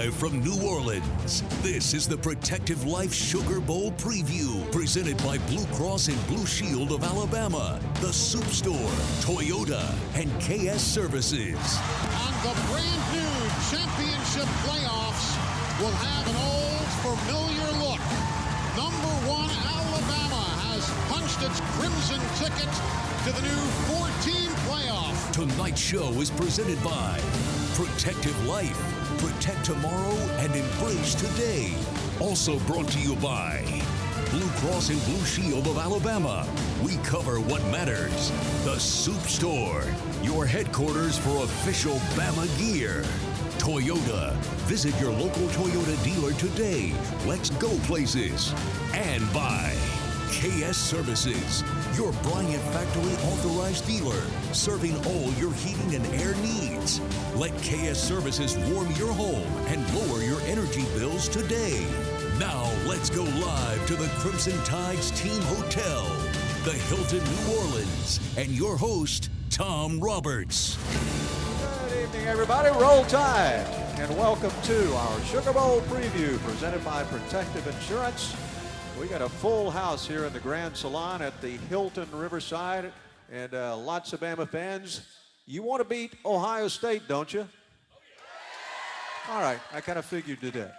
Live from New Orleans, this is the Protective Life Sugar Bowl preview, presented by Blue Cross and Blue Shield of Alabama, the Soup Store, Toyota, and KS Services. And the brand new championship playoffs will have an old familiar look. Number 1 Alabama has punched its crimson ticket to the new 14 playoff. Tonight's show is presented by Protective Life. Protect tomorrow and embrace today. Also brought to you by Blue Cross and Blue Shield of Alabama. We cover what matters. The Soup Store, your headquarters for official Bama gear. Toyota. Visit your local Toyota dealer today. Let's go places. And by KS Services, your Bryant Factory authorized dealer, serving all your heating and air needs. Let KS Services warm your home and lower your energy bills today. Now let's go live to the Crimson Tide's team hotel, the Hilton New Orleans, and your host, Tom Roberts. Good evening, everybody. Roll Tide, and welcome to our Sugar Bowl preview presented by Protective Insurance. We got a full house here in the Grand Salon at the Hilton Riverside, and lots of Bama fans. You want to beat Ohio State, don't you? All right, I kind of figured you did.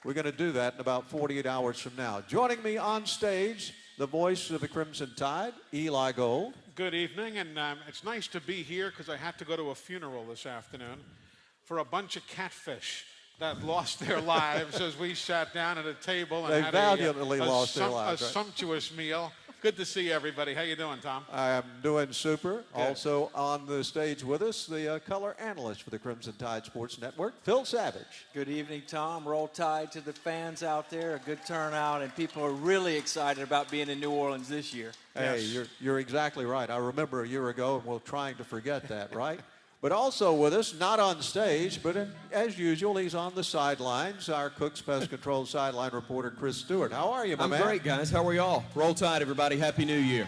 We're going to do that in about 48 hours from now. Joining me on stage, the voice of the Crimson Tide, Eli Gold. Good evening, and it's nice to be here because I had to go to a funeral this afternoon for a bunch of catfish that lost their lives as we sat down at a table and They had valiantly lost their lives, a right? sumptuous meal. Good to see everybody. How you doing, Tom? I am doing super. Good. Also on the stage with us, the color analyst for the Crimson Tide Sports Network, Phil Savage. Good evening, Tom. Roll Tide to the fans out there. A good turnout, and people are really excited about being in New Orleans this year. Hey, Yes. you're exactly right. I remember a year ago, and we're trying to forget that, right? But also with us, not on stage, but as usual, he's on the sidelines, our Cooks Pest Control sideline reporter, Chris Stewart. How are you, my man? I'm great, guys. How are y'all? Roll Tide, everybody. Happy New Year.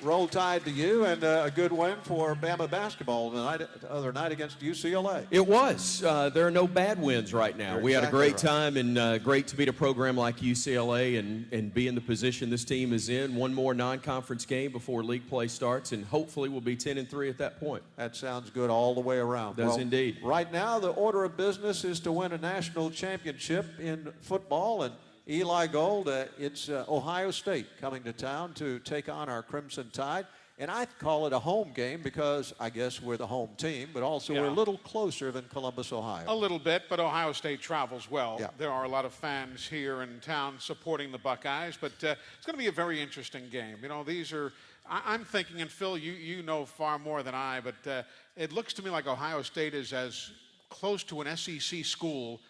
Roll Tide to you, and a good win for Bama basketball the other night against UCLA. It was. There are no bad wins right now. You're We had a exactly great right. time, and great to beat a program like UCLA and be in the position this team is in. One more non-conference game before league play starts, and hopefully we'll be 10-3 at that point. That sounds good all the way around. Does indeed. Right now, the order of business is to win a national championship in football, and Eli Gold, it's Ohio State coming to town to take on our Crimson Tide. And I call it a home game because I guess we're the home team, but also we're a little closer than Columbus, Ohio. A little bit, but Ohio State travels well. Yeah. There are a lot of fans here in town supporting the Buckeyes, but it's going to be a very interesting game. You know, these are, I'm thinking, and Phil, you know far more than I, but it looks to me like Ohio State is as close to an SEC school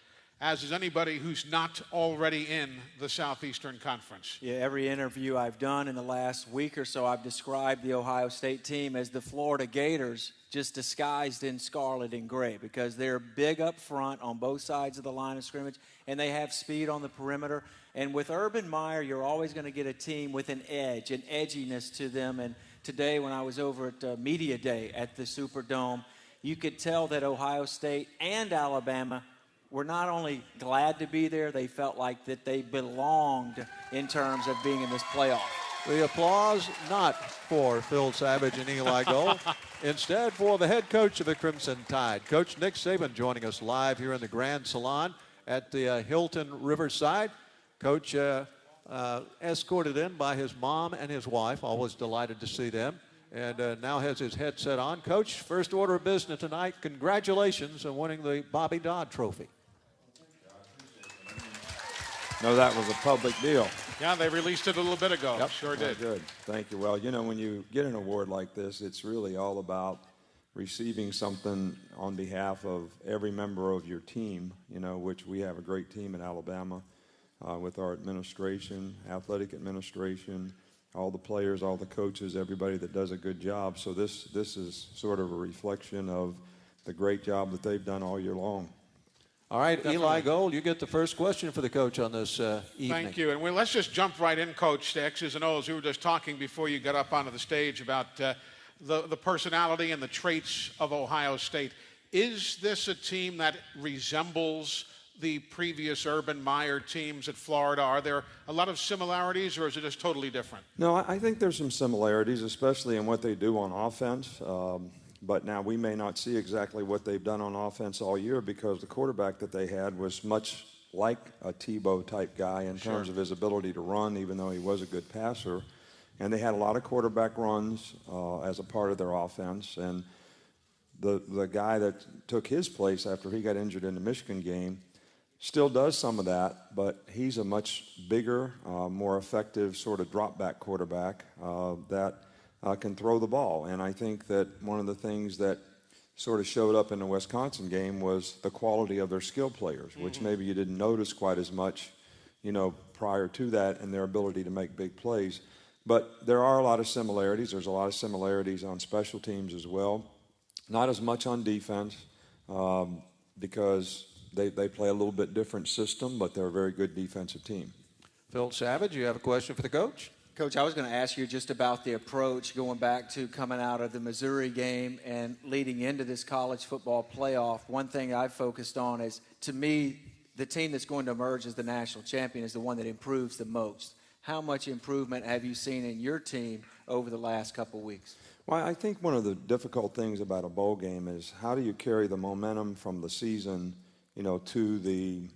as is anybody who's not already in the Southeastern Conference. Yeah, every interview I've done in the last week or so, I've described the Ohio State team as the Florida Gators, just disguised in scarlet and gray, because they're big up front on both sides of the line of scrimmage, and they have speed on the perimeter. And with Urban Meyer, you're always going to get a team with an edge, an edginess to them. And today, when I was over at Media Day at the Superdome, you could tell that Ohio State and Alabama were not only glad to be there, they felt like that they belonged in terms of being in this playoff. The applause not for Phil Savage and Eli Gold, instead for the head coach of the Crimson Tide, Coach Nick Saban, joining us live here in the Grand Salon at the Hilton Riverside. Coach escorted in by his mom and his wife, always delighted to see them, and now has his headset on. Coach, first order of business tonight, congratulations on winning the Bobby Dodd Trophy. No, that was a public deal. Yeah, they released it a little bit ago. Yep. Sure did. Good. Thank you. Well, you know, when you get an award like this, it's really all about receiving something on behalf of every member of your team, you know, which we have a great team in Alabama with our administration, athletic administration, all the players, all the coaches, everybody that does a good job. So this is sort of a reflection of the great job that they've done all year long. All right, Definitely. Eli Gold, you get the first question for the coach on this evening. Thank you. And let's just jump right in, Coach, to X's and O's. We were just talking before you got up onto the stage about the personality and the traits of Ohio State. Is this a team that resembles the previous Urban Meyer teams at Florida? Are there a lot of similarities, or is it just totally different? No, I think there's some similarities, especially in what they do on offense. But now we may not see exactly what they've done on offense all year because the quarterback that they had was much like a Tebow type guy in terms of his ability to run, even though he was a good passer. And they had a lot of quarterback runs as a part of their offense. And the guy that took his place after he got injured in the Michigan game still does some of that, but he's a much bigger, more effective sort of drop-back quarterback that can throw the ball. And I think that one of the things that sort of showed up in the Wisconsin game was the quality of their skill players, which maybe you didn't notice quite as much, prior to that, and their ability to make big plays. But there are a lot of similarities. There's a lot of similarities on special teams as well. Not as much on defense because they play a little bit different system, but they're a very good defensive team. Phil Savage, you have a question for the coach? Coach, I was going to ask you just about the approach going back to coming out of the Missouri game and leading into this college football playoff. One thing I've focused on is, to me, the team that's going to emerge as the national champion is the one that improves the most. How much improvement have you seen in your team over the last couple of weeks? Well, I think one of the difficult things about a bowl game is how do you carry the momentum from the season, to the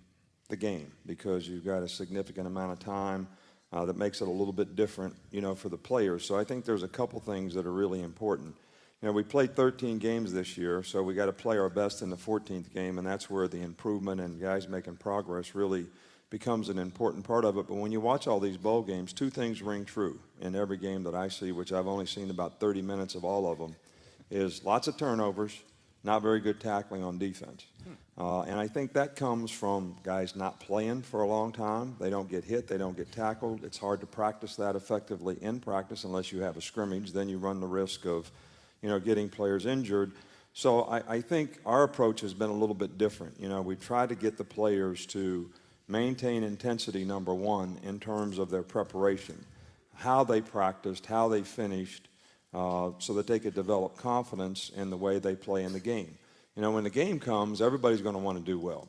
game, because you've got a significant amount of time that makes it a little bit different, for the players. So I think there's a couple things that are really important. We played 13 games this year, so we got to play our best in the 14th game, and that's where the improvement and guys making progress really becomes an important part of it. But when you watch all these bowl games, two things ring true in every game that I see, which I've only seen about 30 minutes of all of them, is lots of turnovers, not very good tackling on defense. And I think that comes from guys not playing for a long time. They don't get hit. They don't get tackled. It's hard to practice that effectively in practice unless you have a scrimmage. Then you run the risk of, getting players injured. So I think our approach has been a little bit different. We try to get the players to maintain intensity, number one, in terms of their preparation, how they practiced, how they finished, so that they could develop confidence in the way they play in the game. When the game comes, everybody's going to want to do well,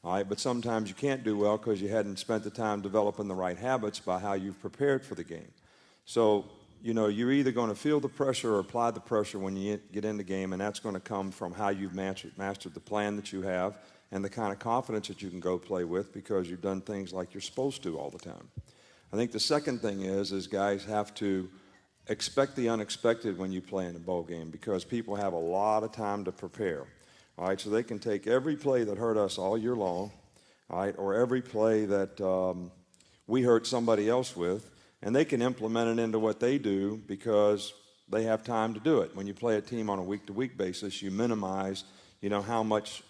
all right? But sometimes you can't do well because you hadn't spent the time developing the right habits by how you've prepared for the game. So, you're either going to feel the pressure or apply the pressure when you get in the game, and that's going to come from how you've mastered the plan that you have and the kind of confidence that you can go play with because you've done things like you're supposed to all the time. I think the second thing is guys have to expect the unexpected when you play in a bowl game because people have a lot of time to prepare. All right, so they can take every play that hurt us all year long, all right, or every play that we hurt somebody else with, and they can implement it into what they do because they have time to do it. When you play a team on a week-to-week basis, you minimize, how much,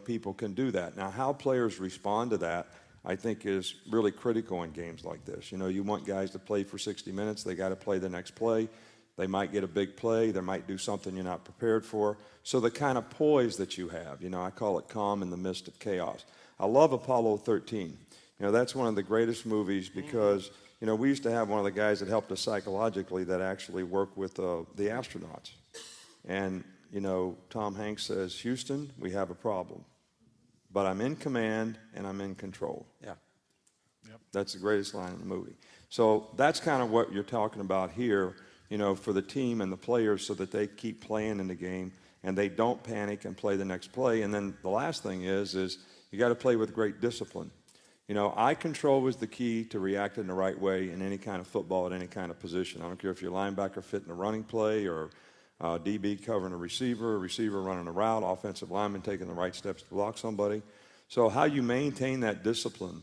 people can do that. Now, how players respond to that, I think, is really critical in games like this. You want guys to play for 60 minutes. They got to play the next play. They might get a big play. They might do something you're not prepared for. So the kind of poise that you have, I call it calm in the midst of chaos. I love Apollo 13. That's one of the greatest movies because, we used to have one of the guys that helped us psychologically that actually worked with the astronauts. And, Tom Hanks says, Houston, we have a problem. But I'm in command and I'm in control. Yeah. Yep. That's the greatest line in the movie. So that's kind of what you're talking about here, for the team and the players so that they keep playing in the game and they don't panic and play the next play. And then the last thing is you got to play with great discipline. Eye control is the key to reacting the right way in any kind of football at any kind of position. I don't care if you're linebacker fitting a running play or DB covering a receiver running a route, offensive lineman taking the right steps to block somebody. So how you maintain that discipline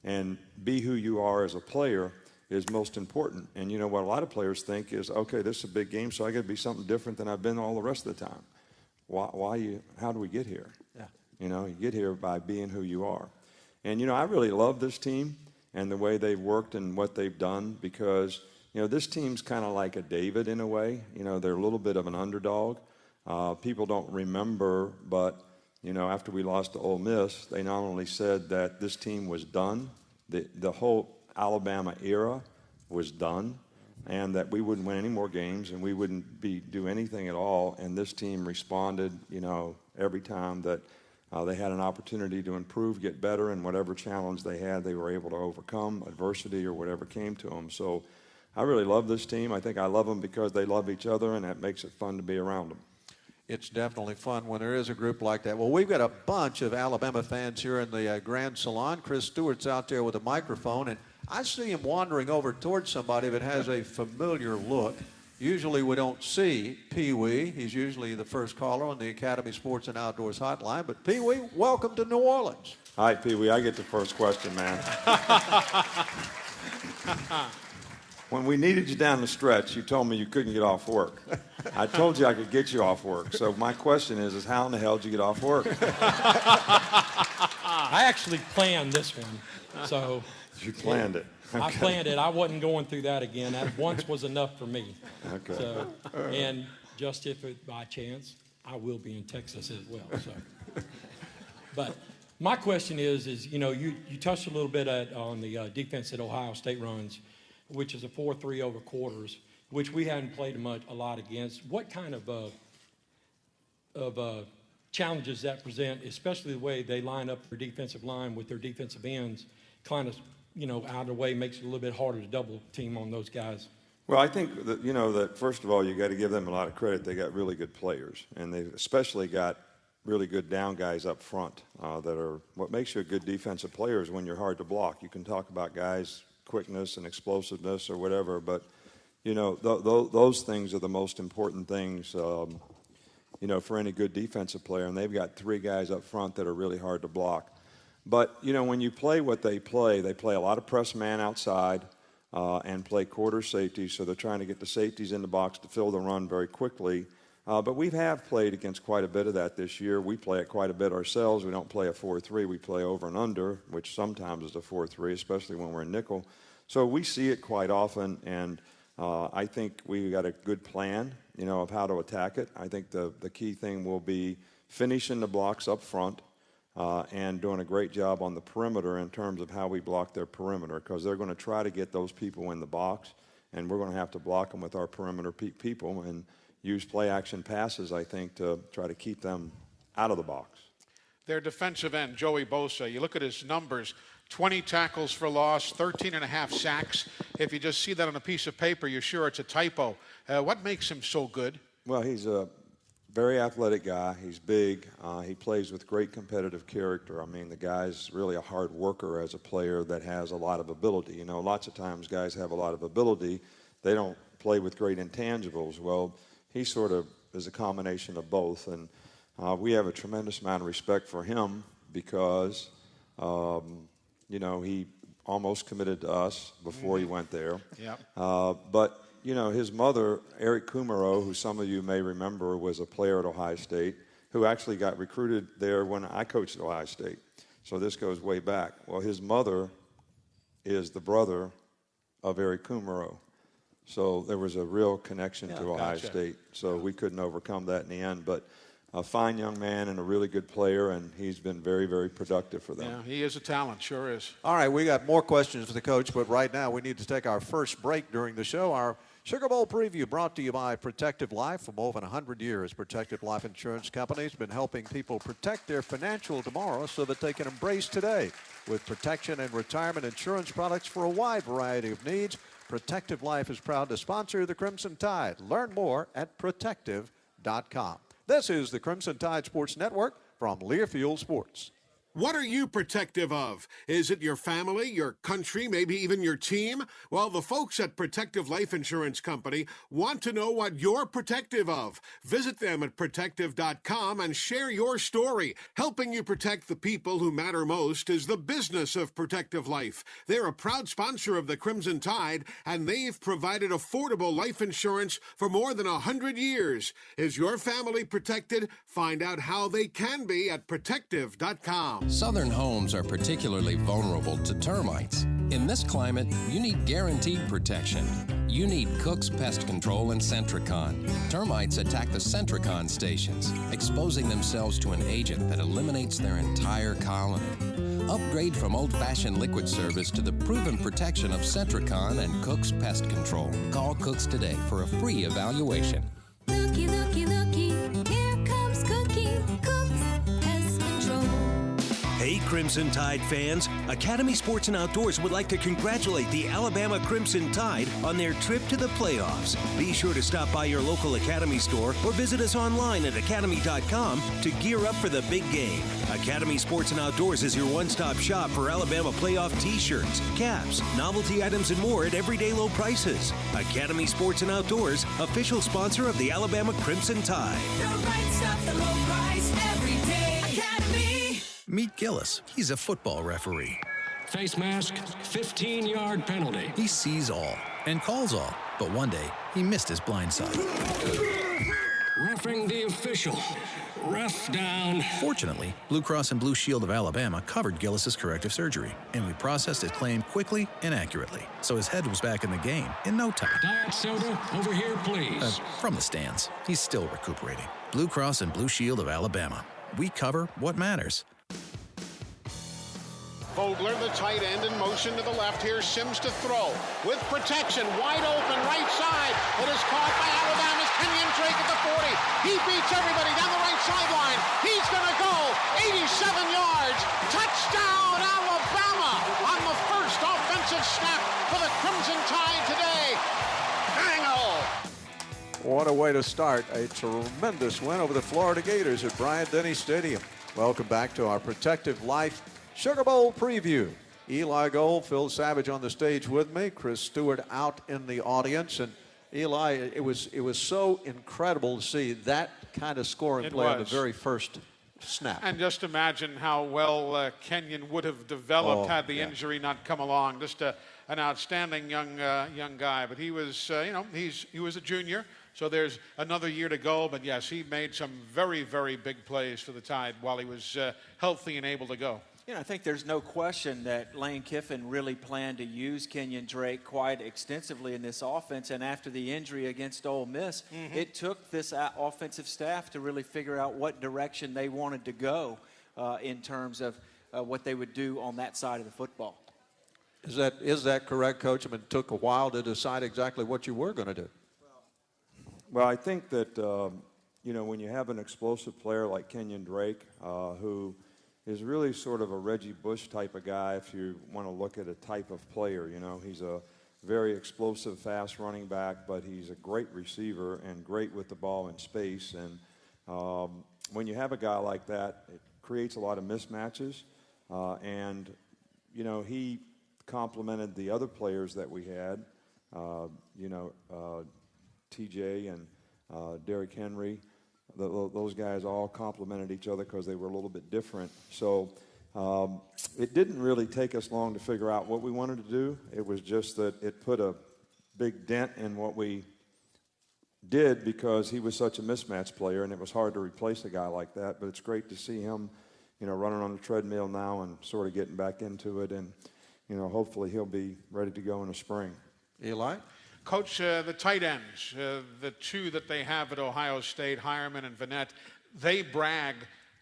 and be who you are as a player is most important. And what a lot of players think is, okay, this is a big game, so I got to be something different than I've been all the rest of the time. How do we get here? Yeah. You get here by being who you are. And, I really love this team and the way they've worked and what they've done because, this team's kind of like a David in a way. They're a little bit of an underdog. People don't remember, but, after we lost to Ole Miss, they not only said that this team was done, the whole Alabama era was done, and that we wouldn't win any more games and we wouldn't do anything at all. And this team responded, every time that They had an opportunity to improve, get better, and whatever challenge they had, they were able to overcome adversity or whatever came to them. So I really love this team. I think I love them because they love each other, and that makes it fun to be around them. It's definitely fun when there is a group like that. Well, we've got a bunch of Alabama fans here in the Grand Salon. Chris Stewart's out there with a microphone, and I see him wandering over towards somebody that has a familiar look. Usually we don't see Pee Wee. He's usually the first caller on the Academy Sports and Outdoors hotline. But Pee Wee, welcome to New Orleans. Hi, Pee Wee. I get the first question, man. When we needed you down the stretch, you told me you couldn't get off work. I told you I could get you off work. So my question is how in the hell did you get off work? I actually planned this one. So you planned it. Okay. I planned it. I wasn't going through that again. That once was enough for me. Okay. So, and just if it, by chance, I will be in Texas as well. So, but my question is you know, you touched a little bit on the defense that Ohio State runs, which is a 4-3 over quarters, which we hadn't played a lot against. What kind of challenges that present, especially the way they line up their defensive line with their defensive ends, kind of, you know, out of the way, makes it a little bit harder to double team on those guys? Well, I think that, you know, that first of all, you got to give them a lot of credit. They got really good players, and they've especially got really good down guys up front that are what makes you a good defensive player is when you're hard to block. You can talk about guys' quickness and explosiveness or whatever, but, you know, those things are the most important things, you know, for any good defensive player, and they've got three guys up front that are really hard to block. But, you know, when you play what they play a lot of press man outside and play quarter safety, so they're trying to get the safeties in the box to fill the run very quickly. But we have played against quite a bit of that this year. We play it quite a bit ourselves. We don't play a 4-3. We play over and under, which sometimes is a 4-3, especially when we're in nickel. So we see it quite often, and I think we got a good plan, you know, of how to attack it. I think the key thing will be finishing the blocks up front, and doing a great job on the perimeter in terms of how we block their perimeter, because they're going to try to get those people in the box, and we're going to have to block them with our perimeter people and use play-action passes, I think, to try to keep them out of the box. Their defensive end, Joey Bosa, you look at his numbers, 20 tackles for loss, 13.5 sacks. If you just see that on a piece of paper, you're sure it's a typo. What makes him so good? Well, he's a very athletic guy. He's big. He plays with great competitive character. I mean, the guy's really a hard worker as a player that has a lot of ability. You know, lots of times guys have a lot of ability. They don't play with great intangibles. Well, he sort of is a combination of both. And we have a tremendous amount of respect for him because, you know, he almost committed to us before he went there. Yep. But you know, his mother, Eric Kumaro, who some of you may remember was a player at Ohio State, who actually got recruited there when I coached at Ohio State. So this goes way back. Well, his mother is the brother of Eric Kumaro. So there was a real connection to Ohio State. So we couldn't overcome that in the end. But a fine young man and a really good player, and he's been very, very productive for them. Yeah, he is a talent, sure is. All right, we got more questions for the coach, but right now we need to take our first break during the show. Our Sugar Bowl preview brought to you by Protective Life. For more than 100 years, Protective Life Insurance Company has been helping people protect their financial tomorrow so that they can embrace today. With protection and retirement insurance products for a wide variety of needs, Protective Life is proud to sponsor the Crimson Tide. Learn more at protective.com. This is the Crimson Tide Sports Network from Learfield Sports. What are you protective of? Is it your family, your country, maybe even your team? Well, the folks at Protective Life Insurance Company want to know what you're protective of. Visit them at protective.com and share your story. Helping you protect the people who matter most is the business of Protective Life. They're a proud sponsor of the Crimson Tide, and they've provided affordable life insurance for more than 100 years. Is your family protected? Find out how they can be at protective.com. Southern homes are particularly vulnerable to termites. In this climate, you need guaranteed protection. You need Cook's Pest Control and Centricon. Termites attack the Centricon stations, exposing themselves to an agent that eliminates their entire colony. Upgrade from old-fashioned liquid service to the proven protection of Centricon and Cook's Pest Control. Call Cook's today for a free evaluation. Looky, looky, looky, here comes Cookie, Cook's Pest Control. Hey, Crimson Tide fans. Academy Sports and Outdoors would like to congratulate the Alabama Crimson Tide on their trip to the playoffs. Be sure to stop by your local Academy store or visit us online at academy.com to gear up for the big game. Academy Sports and Outdoors is your one-stop shop for Alabama playoff t-shirts, caps, novelty items, and more at everyday low prices. Academy Sports and Outdoors, official sponsor of the Alabama Crimson Tide. The right stuff, the low price, every day. Academy. Meet Gillis. He's a football referee. Face mask, 15-yard penalty. He sees all and calls all, but one day he missed his blind side. Roughing the official. Ref down. Fortunately, Blue Cross and Blue Shield of Alabama covered Gillis's corrective surgery, and we processed his claim quickly and accurately, so his head was back in the game in no time. Diet soda, over here, please. From the stands. He's still recuperating. Blue Cross and Blue Shield of Alabama. We cover what matters. Vogler, the tight end, in motion to the left. Here's Sims to throw. With protection, wide open, right side. It is caught by Alabama's Kenyon Drake at the 40. He beats everybody down the right sideline. He's going to go 87 yards. Touchdown, Alabama, on the first offensive snap for the Crimson Tide today. Dangle. What a way to start. A tremendous win over the Florida Gators at Bryant-Denny Stadium. Welcome back to our Protective Life Sugar Bowl preview. Eli Gold, Phil Savage on the stage with me, Chris Stewart out in the audience. And Eli, it was so incredible to see that kind of scoring play on the very first snap. And just imagine how well Kenyon would have developed had the injury not come along. Just an outstanding young guy. But he was, he was a junior. So there's another year to go. But yes, he made some very, very big plays for the Tide while he was healthy and able to go. I think there's no question that Lane Kiffin really planned to use Kenyon Drake quite extensively in this offense. And after the injury against Ole Miss, it took this offensive staff to really figure out what direction they wanted to go in terms of what they would do on that side of the football. Is that correct, Coach? I mean, it took a while to decide exactly what you were going to do. Well, I think that, when you have an explosive player like Kenyon Drake, who is really sort of a Reggie Bush type of guy if you want to look at a type of player. He's a very explosive, fast running back, but he's a great receiver and great with the ball in space. And when you have a guy like that, it creates a lot of mismatches. And he complemented the other players that we had, TJ and Derrick Henry. Those guys all complemented each other because they were a little bit different. So it didn't really take us long to figure out what we wanted to do. It was just that it put a big dent in what we did because he was such a mismatch player, and it was hard to replace a guy like that. But it's great to see him, running on the treadmill now and sort of getting back into it. And, hopefully he'll be ready to go in the spring. Eli? Coach, the tight ends, the two that they have at Ohio State, Hireman and Vanette, they brag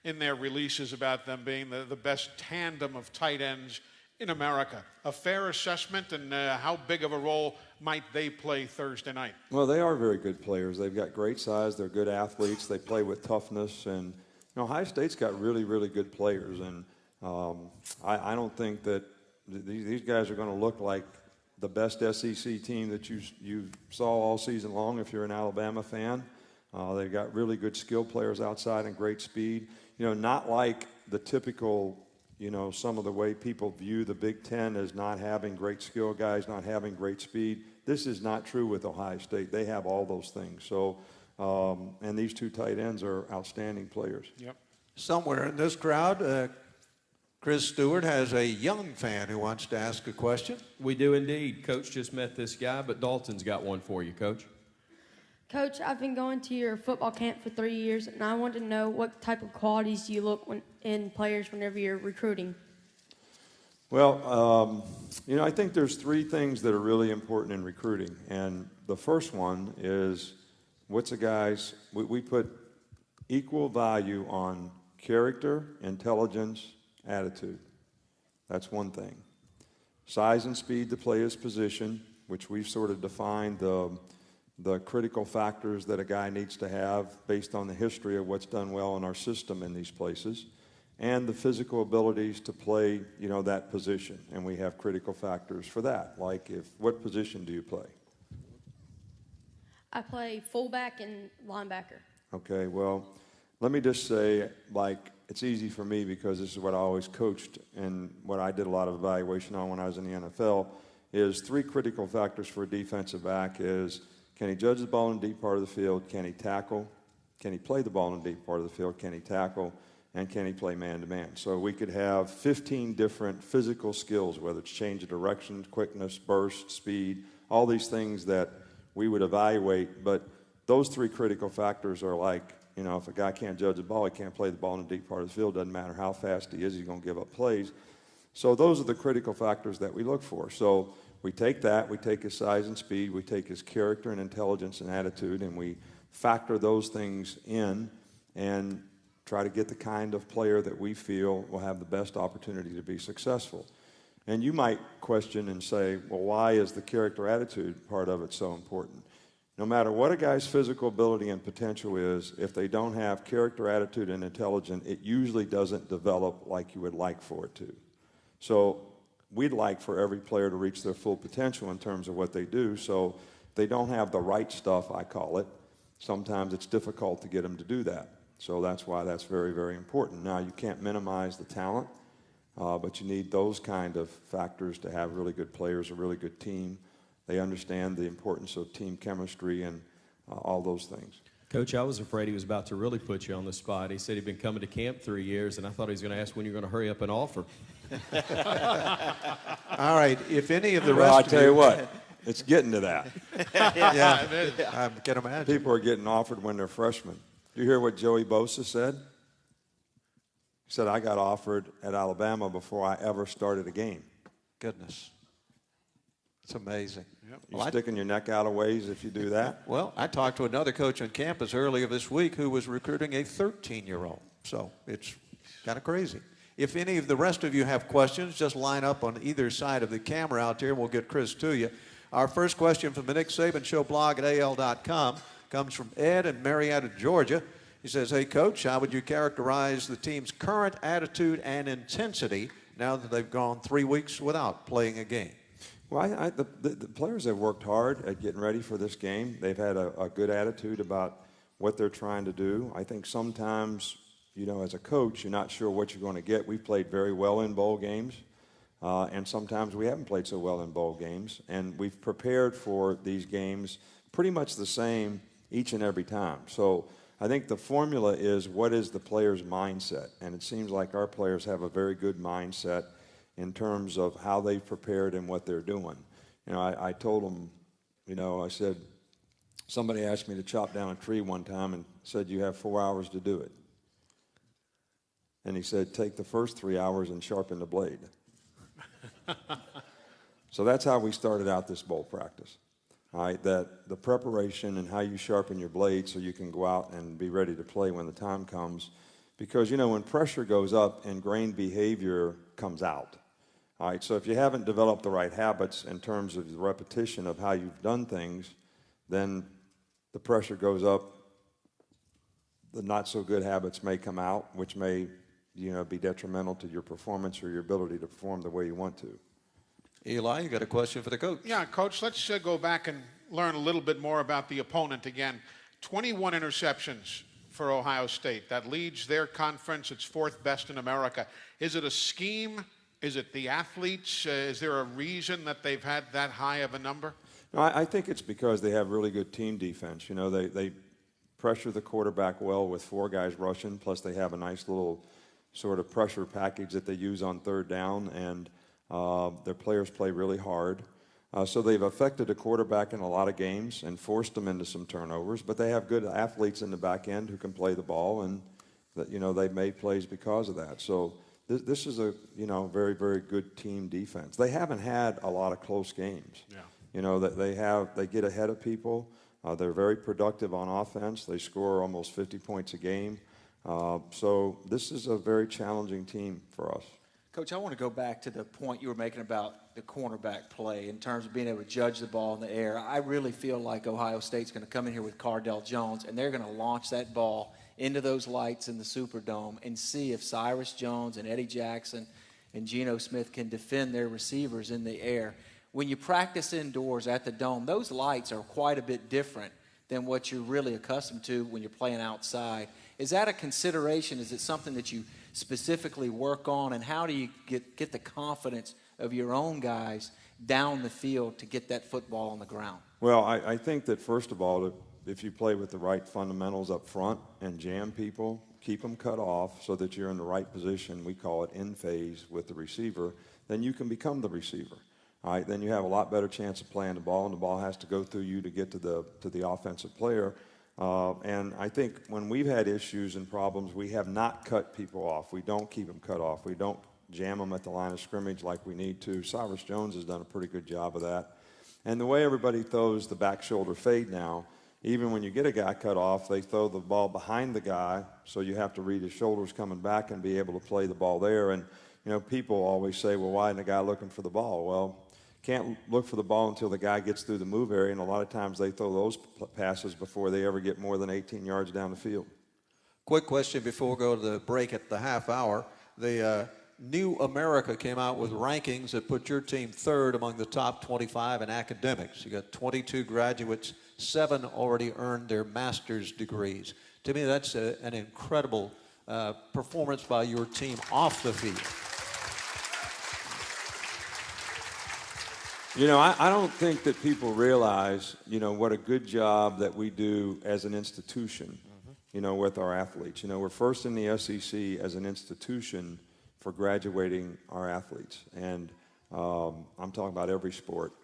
in their releases about them being the best tandem of tight ends in America. A fair assessment, and how big of a role might they play Thursday night? Well, they are very good players. They've got great size. They're good athletes. They play with toughness. And Ohio State's got really, really good players. And I don't think that these guys are going to look like the best SEC team that you saw all season long if you're an Alabama fan. They've got really good skill players outside and great speed. Not like the typical, some of the way people view the Big Ten as not having great skill guys, not having great speed. This is not true with Ohio State. They have all those things. So, and these two tight ends are outstanding players. Yep. Somewhere in this crowd, Chris Stewart has a young fan who wants to ask a question. We do indeed. Coach just met this guy, but Dalton's got one for you, Coach. Coach, I've been going to your football camp for 3 years, and I want to know what type of qualities do you look in players whenever you're recruiting? Well, I think there's three things that are really important in recruiting. And the first one is what's a guy's, we put equal value on character, intelligence, attitude. That's one thing. Size and speed to play his position, which we've sort of defined the critical factors that a guy needs to have based on the history of what's done well in our system in these places. and the physical abilities to play, that position. And we have critical factors for that. Like, what position do you play? I play fullback and linebacker. Okay, well, let me just say, it's easy for me because this is what I always coached and what I did a lot of evaluation on when I was in the NFL, is 3 critical factors for a defensive back is, can he judge the ball in the deep part of the field? Can he tackle? Can he play the ball in the deep part of the field? Can he tackle? And can he play man-to-man? So we could have 15 different physical skills, whether it's change of direction, quickness, burst, speed, all these things that we would evaluate. But those 3 critical factors are like, if a guy can't judge the ball, he can't play the ball in the deep part of the field, doesn't matter how fast he is, he's going to give up plays. So those are the critical factors that we look for. So we take that, we take his size and speed, we take his character and intelligence and attitude, and we factor those things in and try to get the kind of player that we feel will have the best opportunity to be successful. And you might question and say, well, why is the character attitude part of it so important? No matter what a guy's physical ability and potential is, if they don't have character, attitude, and intelligence, it usually doesn't develop like you would like for it to. So we'd like for every player to reach their full potential in terms of what they do. So if they don't have the right stuff, I call it, sometimes it's difficult to get them to do that. So that's why that's very, very important. Now, you can't minimize the talent, but you need those kind of factors to have really good players, a really good team. They understand the importance of team chemistry and all those things. Coach, I was afraid he was about to really put you on the spot. He said he'd been coming to camp 3 years, and I thought he was going to ask when you're going to hurry up and offer. All right, if any of the Well, rest I of tell you what, it's getting to that. Yeah, I can imagine. People are getting offered when they're freshmen. Do you hear what Joey Bosa said? He said, I got offered at Alabama before I ever started a game. Goodness. It's amazing. Yep. You're sticking your neck out of ways if you do that? Well, I talked to another coach on campus earlier this week who was recruiting a 13-year-old. So it's kind of crazy. If any of the rest of you have questions, just line up on either side of the camera out there, and we'll get Chris to you. Our first question from the Nick Saban Show blog at AL.com comes from Ed in Marietta, Georgia. He says, hey, Coach, how would you characterize the team's current attitude and intensity now that they've gone 3 weeks without playing a game? Well, the players have worked hard at getting ready for this game. They've had a good attitude about what they're trying to do. I think sometimes, as a coach, you're not sure what you're going to get. We've played very well in bowl games, and sometimes we haven't played so well in bowl games. And we've prepared for these games pretty much the same each and every time. So I think the formula is, what is the player's mindset? And it seems like our players have a very good mindset in terms of how they've prepared and what they're doing. I told them, I said, somebody asked me to chop down a tree one time and said, you have 4 hours to do it. And he said, take the first 3 hours and sharpen the blade. So that's how we started out this bowl practice. All right, that the preparation and how you sharpen your blade so you can go out and be ready to play when the time comes. Because, when pressure goes up, ingrained behavior comes out. All right, so if you haven't developed the right habits in terms of the repetition of how you've done things, then the pressure goes up, the not so good habits may come out, which may, be detrimental to your performance or your ability to perform the way you want to. Eli, you got a question for the coach? Yeah, Coach, let's go back and learn a little bit more about the opponent again. 21 interceptions for Ohio State. That leads their conference. It's 4th best in America. Is it a scheme? Is it the athletes? Is there a reason that they've had that high of a number? No, I think it's because they have really good team defense. They pressure the quarterback well with 4 guys rushing, plus they have a nice little sort of pressure package that they use on 3rd down, and their players play really hard. So they've affected the quarterback in a lot of games and forced them into some turnovers, but they have good athletes in the back end who can play the ball, and they've made plays because of that. So this is a very, very good team defense. They haven't had a lot of close games. Yeah. That they get ahead of people. They're very productive on offense. They score almost 50 points a game. So this is a very challenging team for us. Coach, I want to go back to the point you were making about the cornerback play in terms of being able to judge the ball in the air. I really feel like Ohio State's going to come in here with Cardell Jones, and they're going to launch that ball into those lights in the Superdome and see if Cyrus Jones and Eddie Jackson and Geno Smith can defend their receivers in the air. When you practice indoors at the Dome, those lights are quite a bit different than what you're really accustomed to when you're playing outside. Is that a consideration? Is it something that you specifically work on? And how do you get the confidence of your own guys down the field to get that football on the ground? Well, I think that, first of all, if you play with the right fundamentals up front and jam people, keep them cut off so that you're in the right position, we call it in phase with the receiver, then you can become the receiver. All right, then you have a lot better chance of playing the ball, and the ball has to go through you to get to the offensive player. And I think when we've had issues and problems, we have not cut people off. We don't keep them cut off. We don't jam them at the line of scrimmage like we need to. Cyrus Jones has done a pretty good job of that. And the way everybody throws the back shoulder fade now, even when you get a guy cut off, they throw the ball behind the guy, so you have to read his shoulders coming back and be able to play the ball there. And, you know, people always say, well, why isn't the guy looking for the ball? Well, can't look for the ball until the guy gets through the move area, and a lot of times they throw those passes before they ever get more than 18 yards down the field. Quick question before we go to the break at the half hour. The New America came out with rankings that put your team third among the top 25 in academics. You got 22 graduates, 7 already earned their master's degrees. To me, that's an incredible performance by your team off the field. You know, I don't think that people realize, you know, what a good job that we do as an institution, you know, with our athletes. You know, we're first in the SEC as an institution for graduating our athletes. And I'm talking about every sport.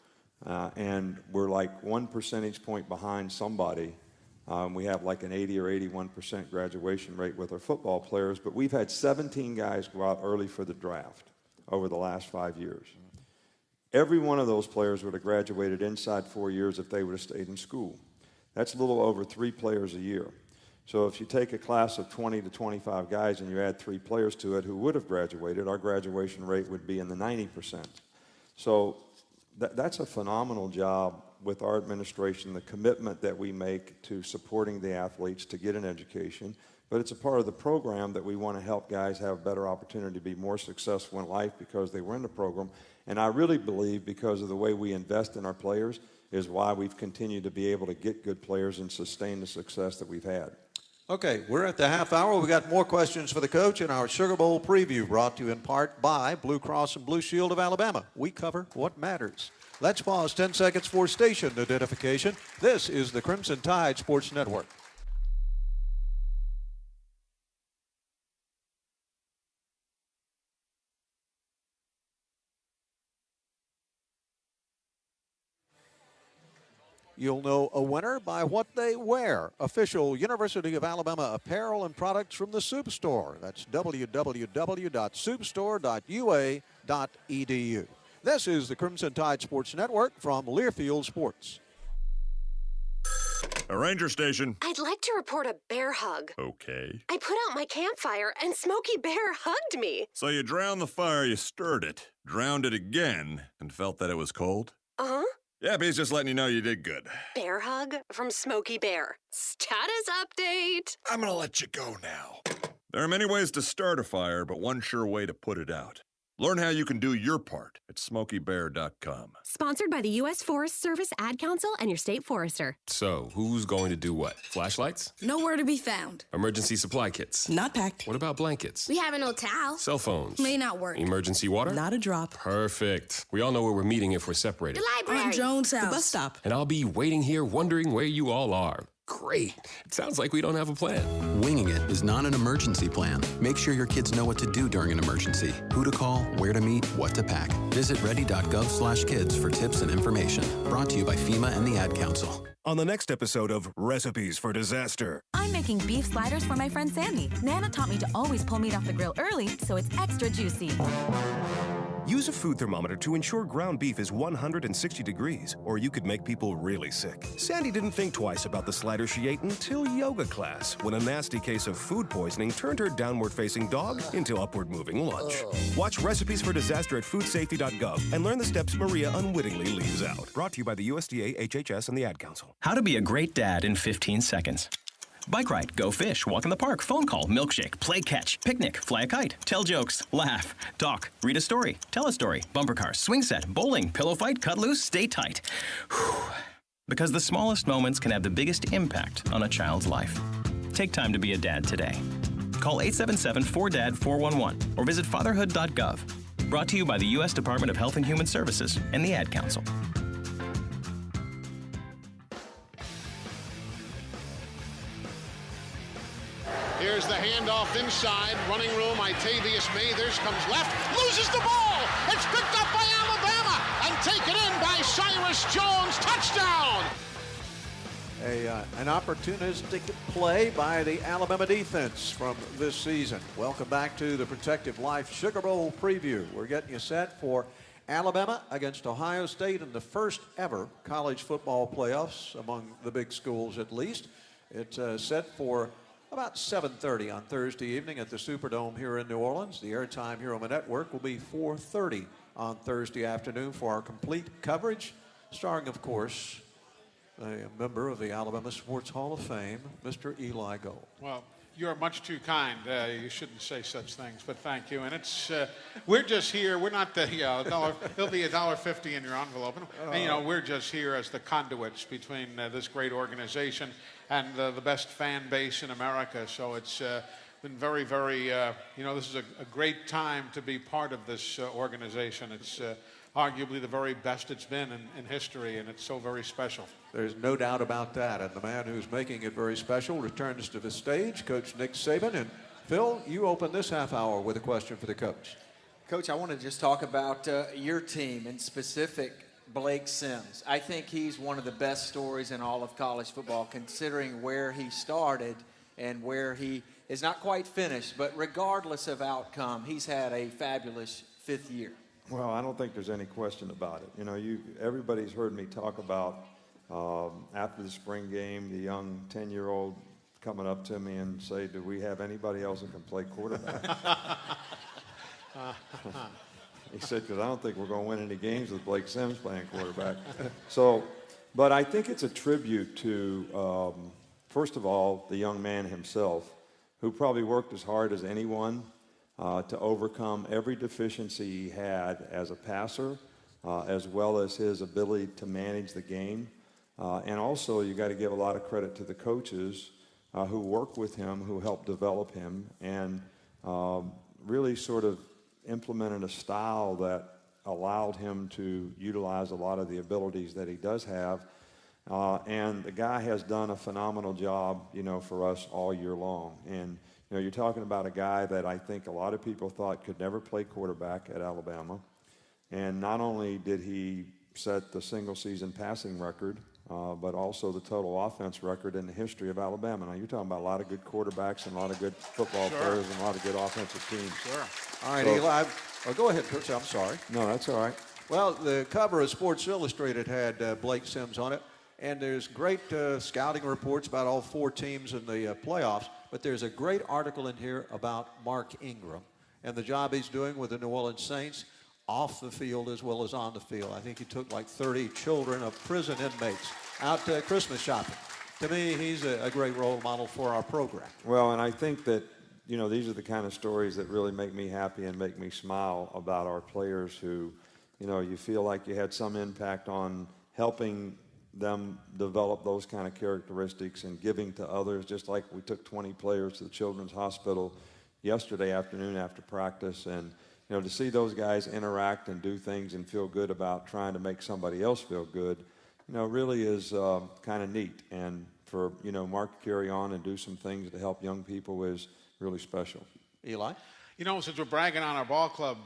And we're like 1 percentage point behind somebody. We have like an 80 or 81% graduation rate with our football players, but we've had 17 guys go out early for the draft over the last 5 years. Every one of those players would have graduated inside 4 years if they would have stayed in school. That's a little over 3 players a year. So if you take a class of 20 to 25 guys and you add 3 players to it who would have graduated, our graduation rate would be in the 90%. So that's a phenomenal job with our administration, the commitment that we make to supporting the athletes to get an education. But it's a part of the program that we want to help guys have a better opportunity to be more successful in life because they were in the program. And I really believe because of the way we invest in our players is why we've continued to be able to get good players and sustain the success that we've had. Okay, we're at the half hour. We got more questions for the coach in our Sugar Bowl preview, brought to you in part by Blue Cross and Blue Shield of Alabama. We cover what matters. Let's pause 10 seconds for station identification. This is the Crimson Tide Sports Network. You'll know a winner by what they wear. Official University of Alabama apparel and products from the Soup Store. That's www.soupstore.ua.edu. This is the Crimson Tide Sports Network from Learfield Sports. A ranger station. I'd like to report a bear hug. Okay. I put out my campfire and Smokey Bear hugged me. So you drowned the fire, you stirred it, drowned it again, and felt that it was cold? Uh-huh. Yeah, he's just letting you know you did good. Bear hug from Smokey Bear. Status update. I'm gonna let you go now. There are many ways to start a fire, but one sure way to put it out. Learn how you can do your part at SmokeyBear.com. Sponsored by the U.S. Forest Service, Ad Council, and your state forester. So, who's going to do what? Flashlights? Nowhere to be found. Emergency supply kits? Not packed. What about blankets? We have an old towel. Cell phones? May not work. Emergency water? Not a drop. Perfect. We all know where we're meeting if we're separated. The library. On Jones' house. The bus stop. And I'll be waiting here wondering where you all are. Great. It sounds like we don't have a plan. Winging it is not an emergency plan. Make sure your kids know what to do during an emergency, who to call, where to meet, what to pack. Visit ready.gov/kids for tips and information. Brought to you by FEMA and the Ad Council. On the next episode of Recipes for Disaster. I'm making beef sliders for my friend Sandy. Nana taught me to always pull meat off the grill early so it's extra juicy. Use a food thermometer to ensure ground beef is 160 degrees, or you could make people really sick. Sandy didn't think twice about the slider she ate until yoga class, when a nasty case of food poisoning turned her downward-facing dog into upward-moving lunch. Watch Recipes for Disaster at foodsafety.gov and learn the steps Maria unwittingly leaves out. Brought to you by the USDA, HHS, and the Ad Council. How to be a great dad in 15 seconds. Bike ride, go fish, walk in the park, phone call, milkshake, play catch, picnic, fly a kite, tell jokes, laugh, talk, read a story, tell a story, bumper cars, swing set, bowling, pillow fight, cut loose, stay tight. Whew. Because the smallest moments can have the biggest impact on a child's life. Take time to be a dad today. Call 877-4DAD-411 or visit fatherhood.gov. Brought to you by the U.S. Department of Health and Human Services and the Ad Council. Here's the handoff inside. Running room, Itavius Mathers comes left, loses the ball. It's picked up by Alabama and taken in by Cyrus Jones. Touchdown! An opportunistic play by the Alabama defense from this season. Welcome back to the Protective Life Sugar Bowl preview. We're getting you set for Alabama against Ohio State in the first ever college football playoffs among the big schools at least. It's set for about 7:30 on Thursday evening at the Superdome here in New Orleans. The airtime here on the network will be 4:30 on Thursday afternoon for our complete coverage, starring, of course, a member of the Alabama Sports Hall of Fame, Mr. Eli Gold. Well, you're much too kind. You shouldn't say such things, but thank you. And it's we're just here. We're not the dollar. It'll be $1.50 in your envelope. And we're just here as the conduits between this great organization and the best fan base in America. So it's been very, very. This is a great time to be part of this organization. It's arguably the very best it's been in history, and it's so very special. There's no doubt about that. And the man who's making it very special returns to the stage, Coach Nick Saban. And Phil, you open this half hour with a question for the coach. Coach, I want to just talk about your team, in specific Blake Sims. I think he's one of the best stories in all of college football, considering where he started and where he is not quite finished. But regardless of outcome, he's had a fabulous fifth year. Well, I don't think there's any question about it. Everybody's heard me talk about after the spring game, the young 10-year-old coming up to me and say, do we have anybody else that can play quarterback? He said, because I don't think we're going to win any games with Blake Sims playing quarterback. But I think it's a tribute to, first of all, the young man himself, who probably worked as hard as anyone to overcome every deficiency he had as a passer, as well as his ability to manage the game. And also, you got to give a lot of credit to the coaches who worked with him, who helped develop him, and really sort of implemented a style that allowed him to utilize a lot of the abilities that he does have. And the guy has done a phenomenal job, for us all year long. And you're talking about a guy that I think a lot of people thought could never play quarterback at Alabama. And not only did he set the single-season passing record, but also the total offense record in the history of Alabama. Now, you're talking about a lot of good quarterbacks and a lot of good football players and a lot of good offensive teams. Sure. All right, Eli. Go ahead, Coach. I'm sorry. No, that's all right. Well, the cover of Sports Illustrated had Blake Sims on it, and there's great scouting reports about all four teams in the playoffs, but there's a great article in here about Mark Ingram and the job he's doing with the New Orleans Saints off the field as well as on the field. I think he took like 30 children of prison inmates out Christmas shopping. To me, he's a great role model for our program. Well, and I think that, these are the kind of stories that really make me happy and make me smile about our players who, you feel like you had some impact on helping them develop those kind of characteristics and giving to others, just like we took 20 players to the Children's Hospital yesterday afternoon after practice. And, to see those guys interact and do things and feel good about trying to make somebody else feel good, really is kind of neat. And for, Mark to carry on and do some things to help young people is really special. Eli? Since we're bragging on our ball club,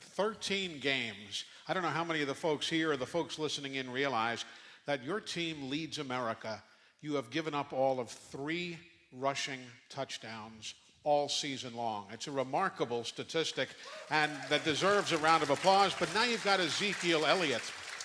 13 games. I don't know how many of the folks here or the folks listening in realize that your team leads America. You have given up all of 3 rushing touchdowns all season long. It's a remarkable statistic, and that deserves a round of applause. But now you've got Ezekiel Elliott,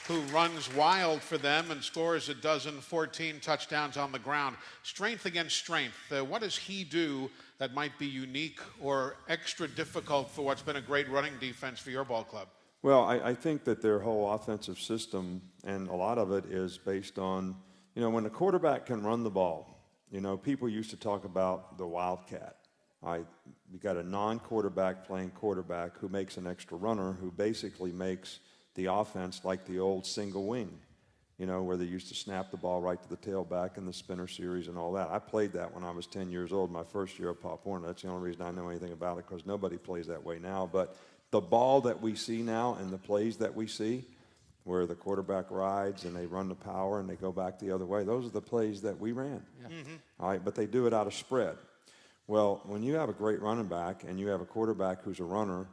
who runs wild for them and scores 14 touchdowns on the ground. Strength against strength. What does he do that might be unique or extra difficult for what's been a great running defense for your ball club? Well, I think that their whole offensive system, and a lot of it is based on, when the quarterback can run the ball You know, people used to talk about the wildcat. You got a non-quarterback playing quarterback who makes an extra runner, who basically makes the offense like the old single wing, you know, where they used to snap the ball right to the tailback in the spinner series and all that. I played that when I was 10 years old, my first year at Pop Warner. That's the only reason I know anything about it, because nobody plays that way now. But the ball that we see now and the plays that we see, where the quarterback rides and they run the power and they go back the other way, those are the plays that we ran. Yeah. All right, but they do it out of spread. Well, when you have a great running back and you have a quarterback who's a runner,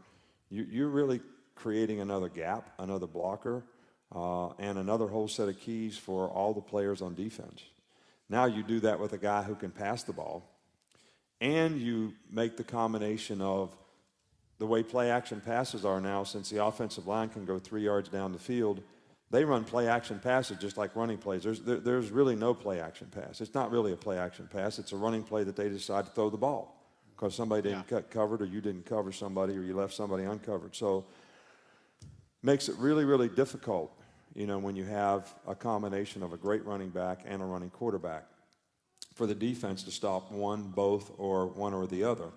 you're really creating another gap, another blocker, and another whole set of keys for all the players on defense. Now you do that with a guy who can pass the ball, and you make the combination of the way play-action passes are now, since the offensive line can go 3 yards down the field. They run play-action passes just like running plays. There's really no play-action pass. It's not really a play-action pass. It's a running play that they decide to throw the ball because somebody didn't cut covered, or you didn't cover somebody, or you left somebody uncovered. So makes it really, really difficult, you know, when you have a combination of a great running back and a running quarterback, for the defense to stop one, both, or one or the other.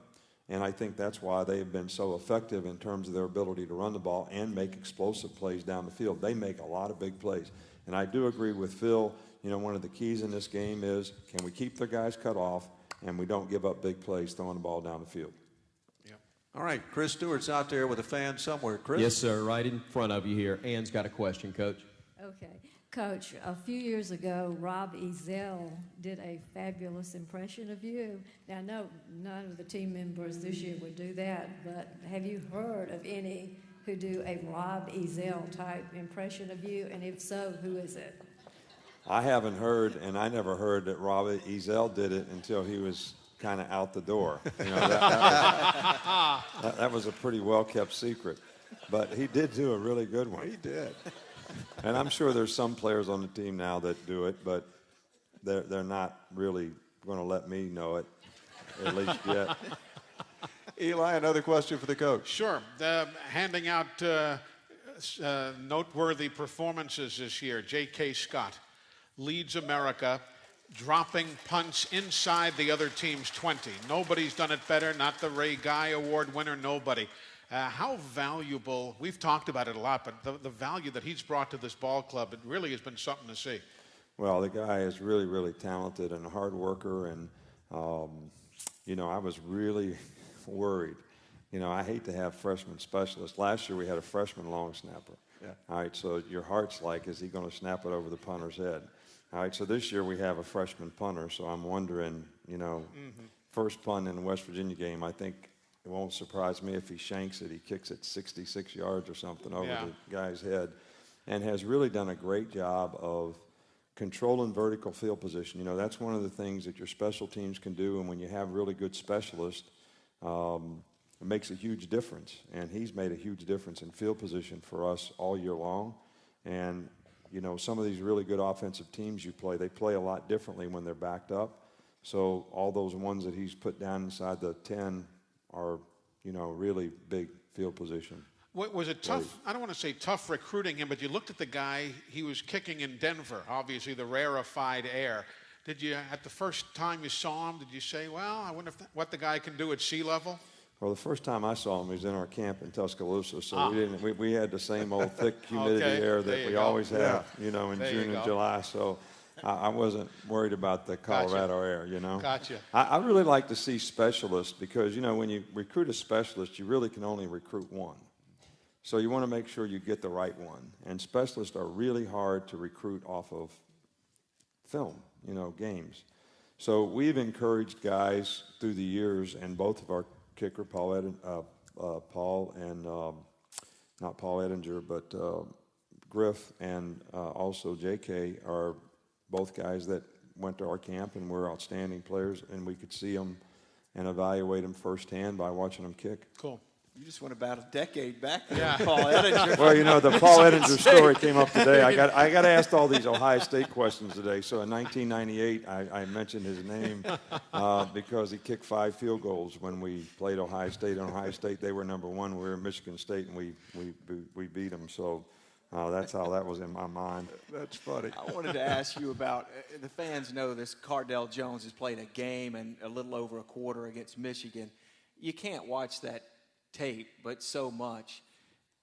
And I think that's why they have been so effective in terms of their ability to run the ball and make explosive plays down the field. They make a lot of big plays. And I do agree with Phil, you know, one of the keys in this game is, can we keep their guys cut off and we don't give up big plays throwing the ball down the field. All right, Chris Stewart's out there with a fan somewhere. Chris? Yes, sir, right in front of you here. Ann's got a question, Coach. Okay. Coach, a few years ago, Rob Ezell did a fabulous impression of you. Now, I know none of the team members this year would do that, but have you heard of any who do a Rob Ezell type impression of you? And if so, who is it? I haven't heard, and I never heard that Rob Ezell did it until he was kind of out the door. You know, that was a pretty well-kept secret. But he did do a really good one. He did. And I'm sure there's some players on the team now that do it, but they're not really going to let me know it, at least yet. Eli, another question for the coach. Sure. Handing out noteworthy performances this year. J.K. Scott leads America, dropping punts inside the other team's 20. Nobody's done it better, not the Ray Guy Award winner, nobody. How valuable, we've talked about it a lot, but the value that he's brought to this ball club, it really has been something to see. Well, the guy is really, really talented and a hard worker, and, you know, I was really worried. You know, I hate to have freshman specialists. Last year we had a freshman long snapper. Yeah. All right, so your heart's like, is he going to snap it over the punter's head? All right, so this year we have a freshman punter, so I'm wondering, you know, first punt in the West Virginia game, I think it won't surprise me if he shanks it. He kicks it 66 yards or something over the guy's head, and has really done a great job of controlling vertical field position. You know, that's one of the things that your special teams can do, and when you have really good specialists, it makes a huge difference. And he's made a huge difference in field position for us all year long. And, you know, some of these really good offensive teams you play, they play a lot differently when they're backed up. So all those ones that he's put down inside the 10 are, you know, really big field position. Was it tough? I don't want to say tough recruiting him, but you looked at the guy, he was kicking in Denver, obviously the rarefied air. Did you, at the first time you saw him, did you say, well, I wonder what the guy can do at sea level? Well, the first time I saw him, he was in our camp in Tuscaloosa, so we had the same old thick humidity air that we always have, you know, in June and July. So I wasn't worried about the Colorado air, you know. Gotcha. I really like to see specialists because, you know, when you recruit a specialist, you really can only recruit one. So you want to make sure you get the right one. And specialists are really hard to recruit off of film, you know, games. So we've encouraged guys through the years, and both of our kicker, not Paul Edinger, but Griff and also J.K. are both guys that went to our camp and were outstanding players, and we could see them and evaluate them firsthand by watching them kick. Cool. You just went about a decade back there. Yeah. Paul Edinger. Well, you know, the Paul Edinger story came up today. I got asked all these Ohio State questions today. So in 1998, I mentioned his name because he kicked 5 field goals when we played Ohio State. And Ohio State, they were number 1. We were in Michigan State, and we beat them. So That's how that was in my mind. That's funny. I wanted to ask you about, the fans know this, Cardell Jones has played a game and a little over a quarter against Michigan. You can't watch that tape, but so much.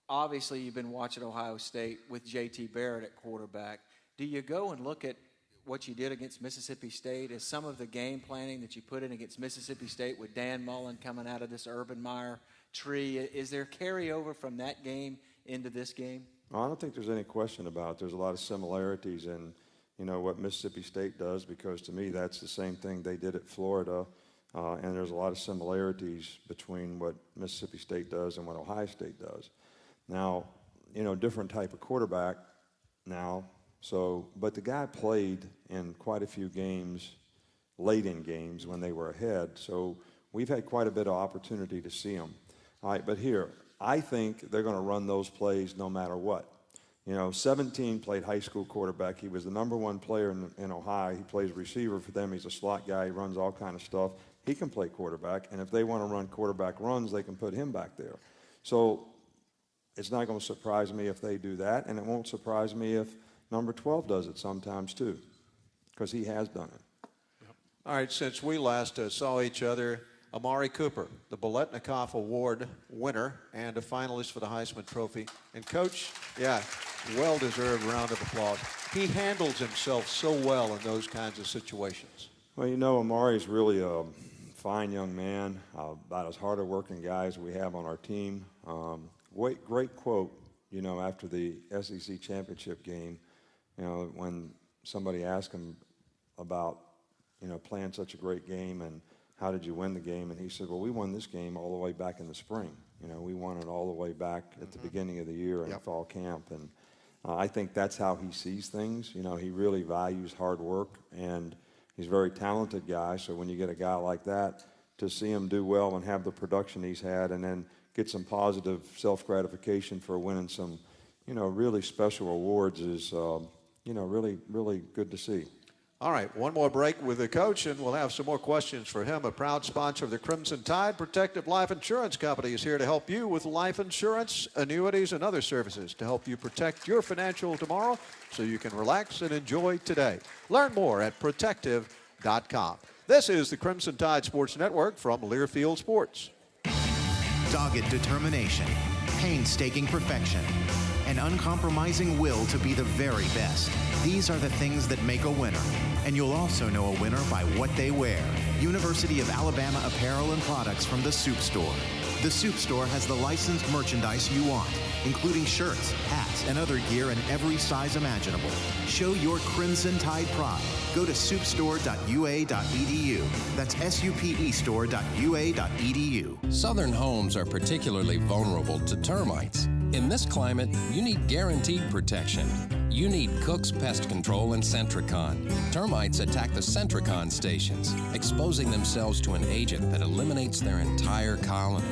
Obviously, you've been watching Ohio State with J.T. Barrett at quarterback. Do you go and look at what you did against Mississippi State? Is some of the game planning that you put in against Mississippi State with Dan Mullen coming out of this Urban Meyer tree, is there carryover from that game into this game? Well, I don't think there's any question about it. There's a lot of similarities in, what Mississippi State does, because to me that's the same thing they did at Florida, and there's a lot of similarities between what Mississippi State does and what Ohio State does. Now, different type of quarterback now, but the guy played in quite a few games, late in games when they were ahead, so we've had quite a bit of opportunity to see him. All right, but here, I think they're going to run those plays no matter what. 17 played high school quarterback. He was the #1 player in Ohio. He plays receiver for them. He's a slot guy. He runs all kind of stuff. He can play quarterback, and if they want to run quarterback runs, they can put him back there. So it's not going to surprise me if they do that, and it won't surprise me if number 12 does it sometimes too, because he has done it. Yep. All right, since we last saw each other, Amari Cooper, the Biletnikoff Award winner and a finalist for the Heisman Trophy. And Coach, well-deserved round of applause. He handles himself so well in those kinds of situations. Well, Amari's really a fine young man, about as hard a working guy as we have on our team. Great quote, after the SEC championship game, when somebody asked him about, playing such a great game and how did you win the game? And he said, well, we won this game all the way back in the spring. We won it all the way back at the beginning of the year in fall camp. And I think that's how he sees things. He really values hard work, and he's a very talented guy. So when you get a guy like that, to see him do well and have the production he's had and then get some positive self-gratification for winning some, really special awards is, really, really good to see. All right, one more break with the coach, and we'll have some more questions for him. A proud sponsor of the Crimson Tide, Protective Life Insurance Company, is here to help you with life insurance, annuities, and other services to help you protect your financial tomorrow so you can relax and enjoy today. Learn more at protective.com. This is the Crimson Tide Sports Network from Learfield Sports. Dogged determination, painstaking perfection, an uncompromising will to be the very best. These are the things that make a winner. And you'll also know a winner by what they wear. University of Alabama apparel and products from the Soup Store. The Soup Store has the licensed merchandise you want, including shirts, hats, and other gear in every size imaginable. Show your Crimson Tide pride. Go to soupstore.ua.edu. That's supestore.ua.edu. Southern homes are particularly vulnerable to termites. In this climate, you need guaranteed protection. You need Cook's Pest Control and Centricon. Termites attack the Centricon stations, exposing themselves to an agent that eliminates their entire colony.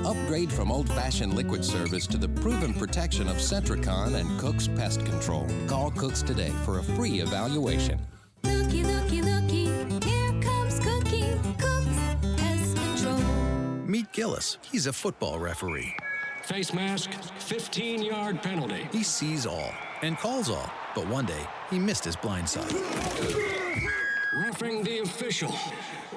Upgrade from old-fashioned liquid service to the proven protection of Centricon and Cook's Pest Control. Call Cook's today for a free evaluation. Looky, looky, looky, here comes Cookie, Cook's Pest Control. Meet Gillis. He's a football referee. Face mask, 15-yard penalty. He sees all and calls all, but one day he missed his blind side. Roughing the official.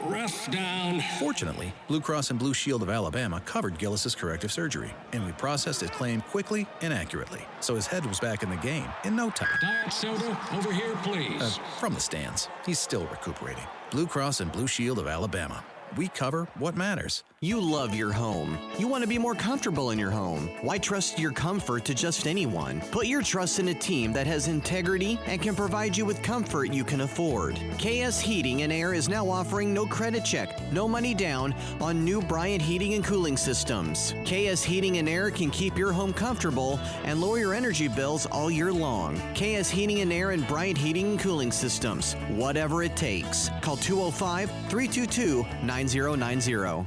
Ref down. Fortunately, Blue Cross and Blue Shield of Alabama covered Gillis's corrective surgery, and we processed his claim quickly and accurately, so his head was back in the game in no time. Diet soda, over here, please. From the stands. He's still recuperating. Blue Cross and Blue Shield of Alabama. We cover what matters. You love your home. You want to be more comfortable in your home. Why trust your comfort to just anyone? Put your trust in a team that has integrity and can provide you with comfort you can afford. KS Heating and Air is now offering no credit check, no money down on new Bryant Heating and Cooling Systems. KS Heating and Air can keep your home comfortable and lower your energy bills all year long. KS Heating and Air and Bryant Heating and Cooling Systems. Whatever it takes. Call 205-322-9090.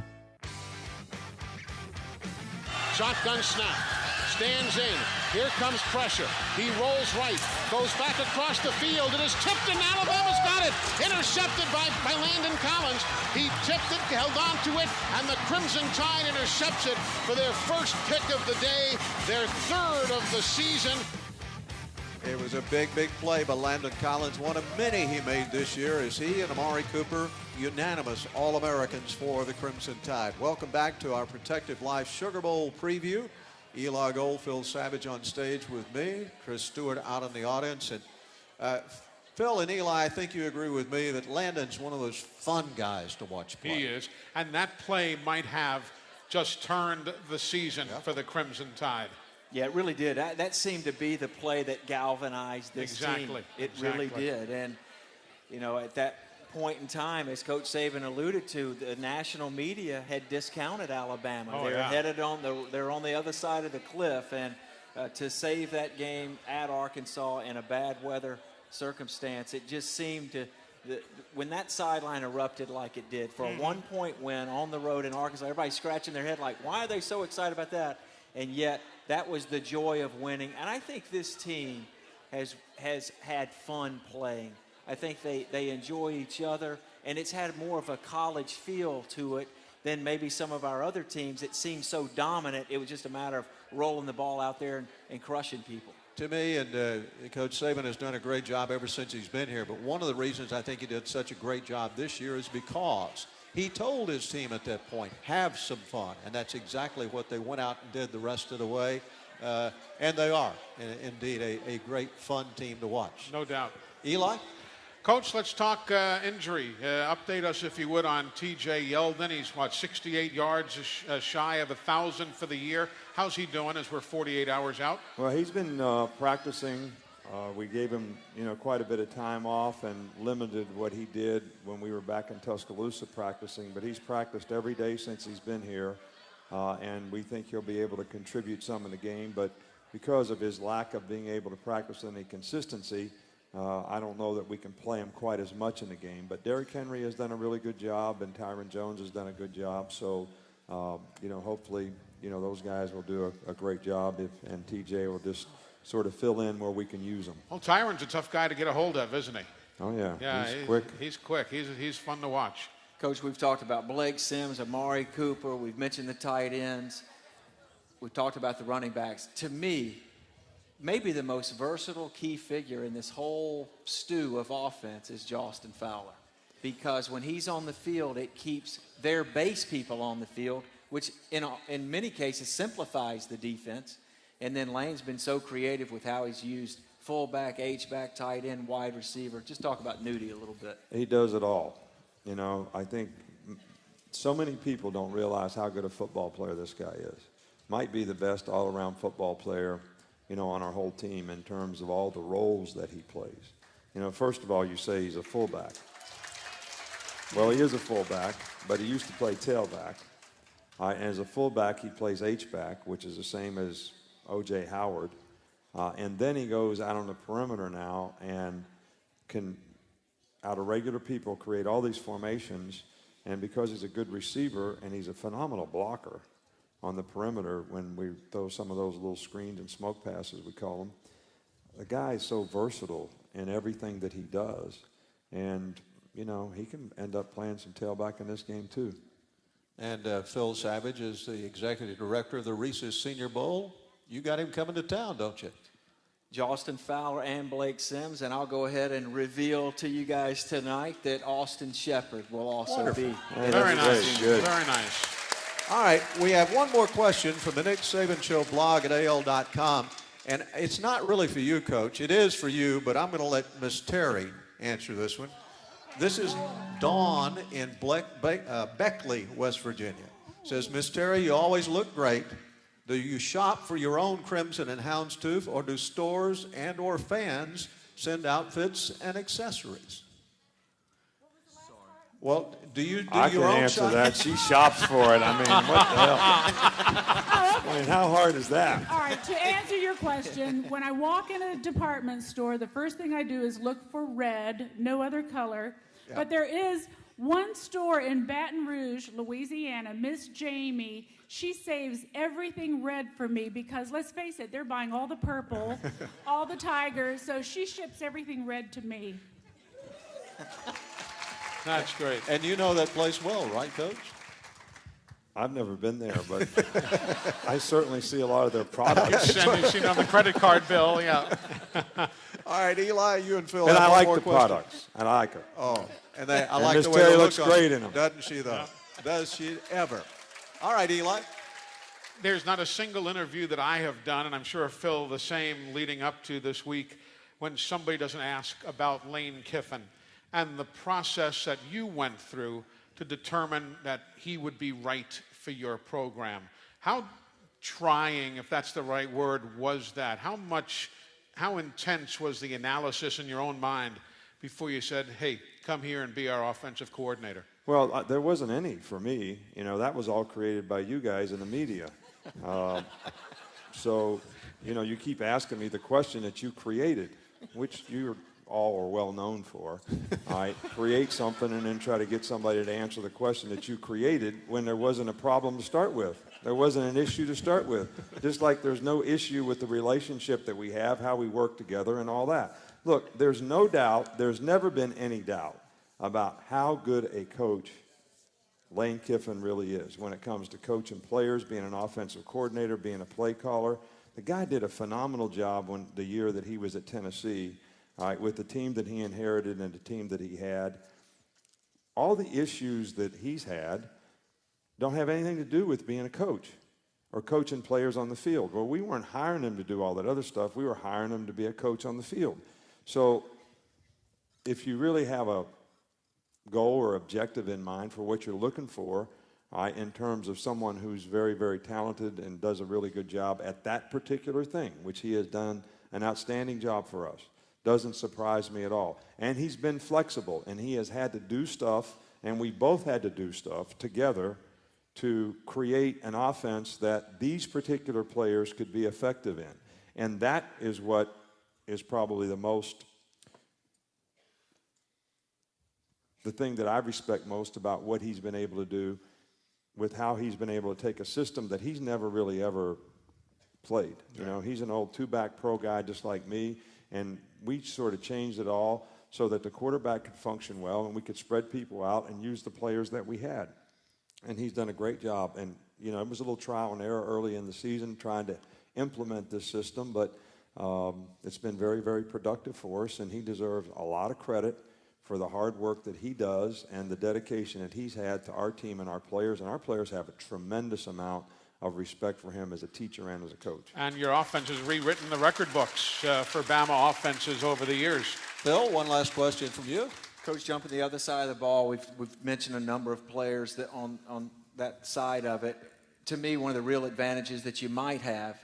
Shotgun snap. Stands in. Here comes pressure. He rolls right. Goes back across the field. It is tipped, and Alabama's got it. Intercepted by Landon Collins. He tipped it, held on to it, and the Crimson Tide intercepts it for their first pick of the day, their third of the season. It was a big, big play by Landon Collins. One of many he made this year as he and Amari Cooper, unanimous All-Americans for the Crimson Tide. Welcome back to our Protective Life Sugar Bowl preview. Eli Gold, Phil Savage on stage with me, Chris Stewart out in the audience. And Phil and Eli, I think you agree with me that Landon's one of those fun guys to watch play. He is. And that play might have just turned the season for the Crimson Tide. Yeah, it really did. That seemed to be the play that galvanized this team. It really did. And, you know, at that point in time, as Coach Saban alluded to, the national media had discounted Alabama. They're on the other side of the cliff. And to save that game at Arkansas in a bad weather circumstance, it just seemed to when that sideline erupted like it did for a 1-point win on the road in Arkansas, everybody's scratching their head like, why are they so excited about that? And yet that was the joy of winning. And I think this team has had fun playing. I think they enjoy each other, and it's had more of a college feel to it than maybe some of our other teams. It seemed so dominant, it was just a matter of rolling the ball out there and crushing people. To me, and Coach Saban has done a great job ever since he's been here, but one of the reasons I think he did such a great job this year is because he told his team at that point, have some fun, and that's exactly what they went out and did the rest of the way, and they are indeed a great fun team to watch. No doubt. Eli? Coach, let's talk injury. Update us, if you would, on T.J. Yeldon. He's, 68 yards shy of 1,000 for the year. How's he doing as we're 48 hours out? Well, he's been practicing. We gave him, quite a bit of time off and limited what he did when we were back in Tuscaloosa practicing. But he's practiced every day since he's been here, and we think he'll be able to contribute some in the game. But because of his lack of being able to practice any consistency, I don't know that we can play him quite as much in the game. But Derrick Henry has done a really good job, and Tyron Jones has done a good job. So, hopefully, those guys will do a great job, and TJ will just sort of fill in where we can use them. Well, Tyron's a tough guy to get a hold of, isn't he? Oh, yeah. Yeah, he's quick. He's quick. He's fun to watch. Coach, we've talked about Blake Sims, Amari Cooper. We've mentioned the tight ends. We've talked about the running backs. To me, maybe the most versatile key figure in this whole stew of offense is Justin Fowler, because when he's on the field, it keeps their base people on the field, which in many cases simplifies the defense. And then Lane's been so creative with how he's used fullback, H-back, tight end, wide receiver. Just talk about Nudie a little bit. He does it all. I think so many people don't realize how good a football player this guy is. Might be the best all-around football player, on our whole team in terms of all the roles that he plays. First of all, you say he's a fullback. Well, he is a fullback, but he used to play tailback. And as a fullback, he plays H-back, which is the same as O.J. Howard. And then he goes out on the perimeter now and can, out of regular people, create all these formations. And because he's a good receiver and he's a phenomenal blocker on the perimeter when we throw some of those little screens and smoke passes, we call them, the guy is so versatile in everything that he does. And, he can end up playing some tailback in this game too. And Phil Savage is the executive director of the Reese's Senior Bowl. You got him coming to town, don't you? Justin Fowler and Blake Sims, and I'll go ahead and reveal to you guys tonight that Austin Shepard will also be. Very nice. Good. Very nice. All right, we have one more question from the Nick Saban Show blog at AL.com. And it's not really for you, Coach. It is for you, but I'm going to let Miss Terry answer this one. This is Dawn in Beckley, West Virginia. Says, Miss Terry, you always look great. Do you shop for your own Crimson and Houndstooth, or do stores and or fans send outfits and accessories? Well, do you do I your can own answer shopping? that. She shops for it. I mean, what the hell? How hard is that? All right, to answer your question, when I walk in a department store, the first thing I do is look for red, no other color. Yep. But there is one store in Baton Rouge, Louisiana, Miss Jamie. She saves everything red for me because, let's face it, they're buying all the purple, all the tigers, so she ships everything red to me. That's great. And you know that place well, right, Coach? I've never been there, but I certainly see a lot of their products. You've seen on the credit card bill, yeah. All right, Eli, you and Phil. And have I one like more the question. products. I like them. Oh, and I And like Miss the way Terry they looks look on great it. in them. Doesn't she, though? Does she ever? All right, Eli. There's not a single interview that I have done, and I'm sure Phil the same leading up to this week, when somebody doesn't ask about Lane Kiffin and the process that you went through to determine that he would be right for your program. How trying, if that's the right word, was that? How intense was the analysis in your own mind before you said, hey, come here and be our offensive coordinator? Well, there wasn't any for me. You know, that was all created by you guys in the media. So, you know, you keep asking me the question that you created, which you all are well known for. I create something and then try to get somebody to answer the question that you created when there wasn't a problem to start with. There wasn't an issue to start with. Just like there's no issue with the relationship that we have, how we work together and all that. Look, there's no doubt, there's never been any doubt about how good a coach Lane Kiffin really is when it comes to coaching players, being an offensive coordinator, being a play caller. The guy did a phenomenal job the year that he was at Tennessee, with the team that he inherited and the team that he had. All the issues that he's had don't have anything to do with being a coach or coaching players on the field. Well, we weren't hiring him to do all that other stuff. We were hiring him to be a coach on the field. So if you really have a goal or objective in mind for what you're looking for, in terms of someone who's very, very talented and does a really good job at that particular thing, which he has done an outstanding job for us, doesn't surprise me at all. And he's been flexible, and he has had to do stuff, and we both had to do stuff together to create an offense that these particular players could be effective in. And that is what is probably the thing that I respect most about what he's been able to do with how he's been able to take a system that he's never really ever played. You know, he's an old two-back pro guy just like me, and we sort of changed it all so that the quarterback could function well and we could spread people out and use the players that we had. And he's done a great job. And, you know, it was a little trial and error early in the season trying to implement this system, but it's been very, very productive for us, and he deserves a lot of credit for the hard work that he does and the dedication that he's had to our team and our players. And our players have a tremendous amount of respect for him as a teacher and as a coach. And your offense has rewritten the record books for Bama offenses over the years. Phil, one last question from you. Coach, jumping the other side of the ball, we've mentioned a number of players that on that side of it. To me, one of the real advantages that you might have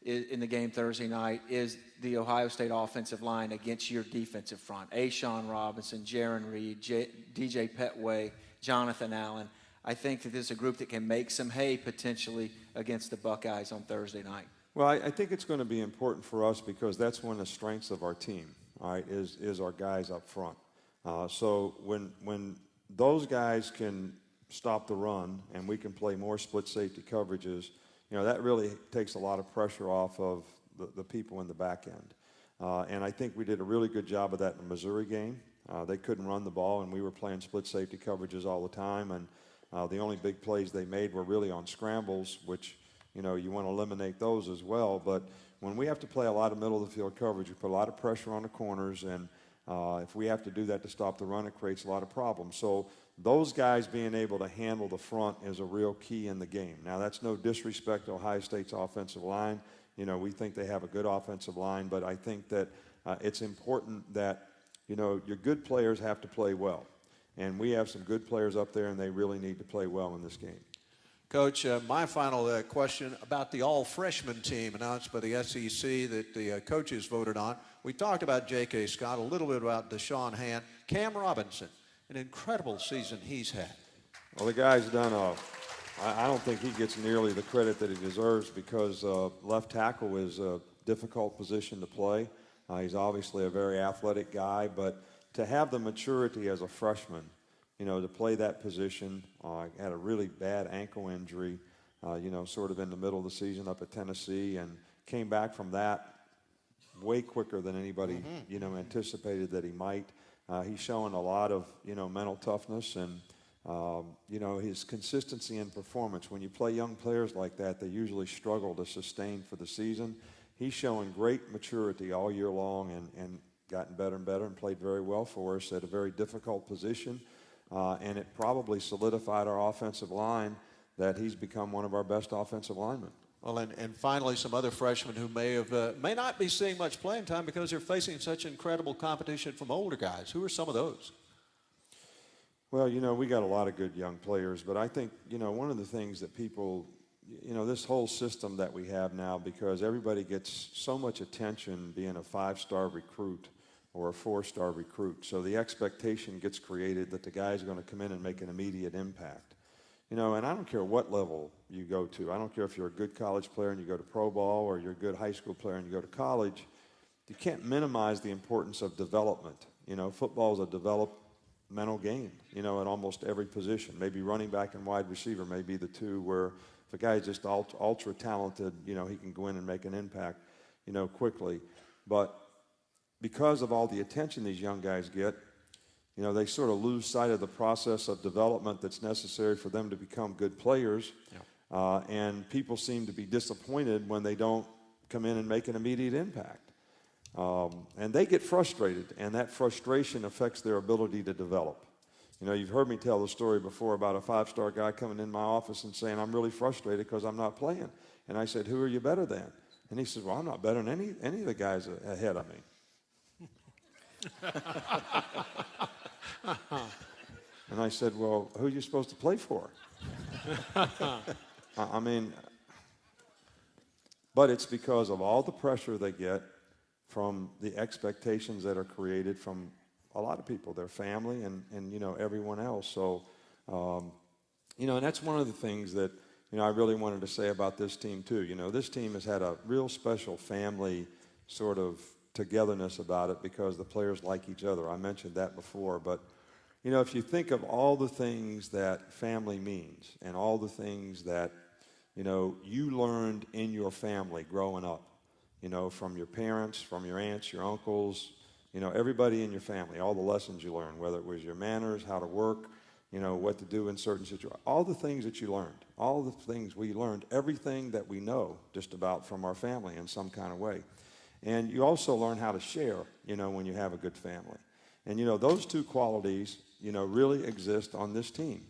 in the game Thursday night is the Ohio State offensive line against your defensive front. A'Shawn Robinson, Jaron Reed, DJ Petway, Jonathan Allen. I think that this is a group that can make some hay potentially against the Buckeyes on Thursday night. Well, I think it's going to be important for us because that's one of the strengths of our team, all right, is our guys up front. So when those guys can stop the run and we can play more split safety coverages, you know, that really takes a lot of pressure off of the people in the back end. And I think we did a really good job of that in the Missouri game. They couldn't run the ball, and we were playing split safety coverages all the time. And the only big plays they made were really on scrambles, which, you know, you want to eliminate those as well. But when we have to play a lot of middle of the field coverage, we put a lot of pressure on the corners, and if we have to do that to stop the run, it creates a lot of problems. So those guys being able to handle the front is a real key in the game. Now, that's no disrespect to Ohio State's offensive line. You know, we think they have a good offensive line, but I think that it's important that, you know, your good players have to play well. And we have some good players up there, and they really need to play well in this game. Coach, my final question about the all-freshman team announced by the SEC that the coaches voted on. We talked about J.K. Scott, a little bit about Deshaun Hand. Cam Robinson, an incredible season he's had. Well, the guy's done I don't think he gets nearly the credit that he deserves because left tackle is a difficult position to play. He's obviously a very athletic guy, but to have the maturity as a freshman, you know, to play that position, had a really bad ankle injury, you know, sort of in the middle of the season up at Tennessee, and came back from that way quicker than anybody, you know, anticipated that he might. He's showing a lot of, you know, mental toughness, and You know, his consistency in performance. When you play young players like that, they usually struggle to sustain for the season. He's showing great maturity all year long and gotten better and better and played very well for us at a very difficult position. And it probably solidified our offensive line that he's become one of our best offensive linemen. Well, and finally, some other freshmen who may not be seeing much playing time because they're facing such incredible competition from older guys. Who are some of those? Well, you know, we got a lot of good young players, but I think, you know, one of the things that people, you know, this whole system that we have now, because everybody gets so much attention being a 5-star recruit or a 4-star recruit. So the expectation gets created that the guy's going to come in and make an immediate impact. You know, and I don't care what level you go to. I don't care if you're a good college player and you go to pro ball or you're a good high school player and you go to college. You can't minimize the importance of development. You know, football is a developmental game, you know, at almost every position. Maybe running back and wide receiver may be the two where if a guy is just ultra talented, you know, he can go in and make an impact, you know, quickly. But because of all the attention these young guys get, you know, they sort of lose sight of the process of development that's necessary for them to become good players. Yeah. And people seem to be disappointed when they don't come in and make an immediate impact. And they get frustrated, and that frustration affects their ability to develop. You know, you've heard me tell the story before about a 5-star guy coming in my office and saying, I'm really frustrated because I'm not playing. And I said, who are you better than? And he said, well, I'm not better than any of the guys ahead of me. And I said, well, who are you supposed to play for? I mean, but it's because of all the pressure they get from the expectations that are created from a lot of people, their family and you know, everyone else. So, you know, and that's one of the things that, you know, I really wanted to say about this team too. You know, this team has had a real special family sort of togetherness about it because the players like each other. I mentioned that before, but you know, if you think of all the things that family means and all the things that, you know, you learned in your family growing up, you know, from your parents, from your aunts, your uncles, you know, everybody in your family, all the lessons you learned, whether it was your manners, how to work, you know, what to do in certain situations, all the things that you learned, all the things we learned, everything that we know just about from our family in some kind of way. And you also learn how to share, you know, when you have a good family. And, you know, those two qualities, you know, really exist on this team.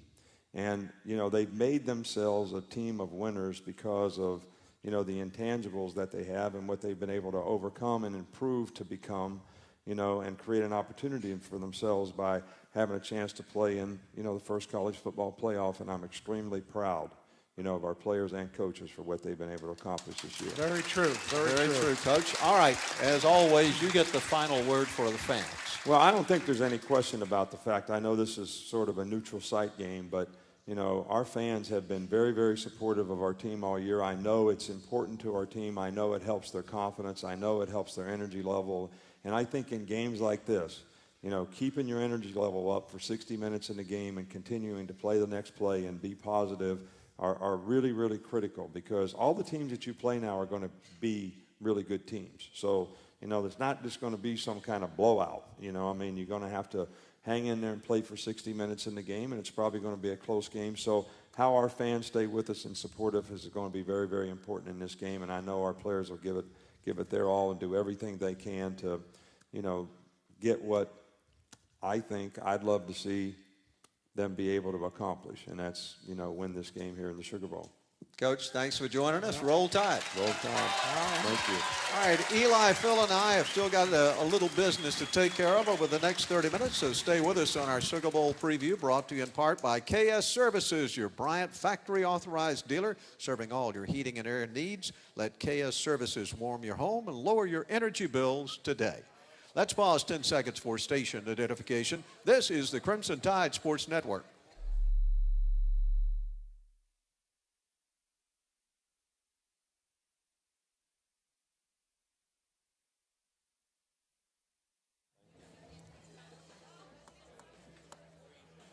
And, you know, they've made themselves a team of winners because of, you know, the intangibles that they have and what they've been able to overcome and improve to become, you know, and create an opportunity for themselves by having a chance to play in, you know, the first college football playoff. And I'm extremely proud, you know, of our players and coaches for what they've been able to accomplish this year. Very true. Very true, Coach. All right, as always, you get the final word for the fans. Well, I don't think there's any question about the fact. I know this is sort of a neutral site game, but, you know, our fans have been very, very supportive of our team all year. I know it's important to our team. I know it helps their confidence. I know it helps their energy level. And I think in games like this, you know, keeping your energy level up for 60 minutes in the game and continuing to play the next play and be positive are really, really critical because all the teams that you play now are going to be really good teams. So, you know, it's not just going to be some kind of blowout. You know, I mean, you're going to have to hang in there and play for 60 minutes in the game, and it's probably going to be a close game. So how our fans stay with us and supportive is going to be very, very important in this game, and I know our players will give it their all and do everything they can to, you know, get what I think I'd love to see them be able to accomplish, and that's, you know, win this game here in the Sugar Bowl. Coach, thanks for joining us. Roll Tide. Roll Tide. Thank you. All right, Eli, Phil, and I have still got a little business to take care of over the next 30 minutes, so stay with us on our Sugar Bowl preview, brought to you in part by KS Services, your Bryant factory-authorized dealer, serving all your heating and air needs. Let KS Services warm your home and lower your energy bills today. Let's pause 10 seconds for station identification. This is the Crimson Tide Sports Network.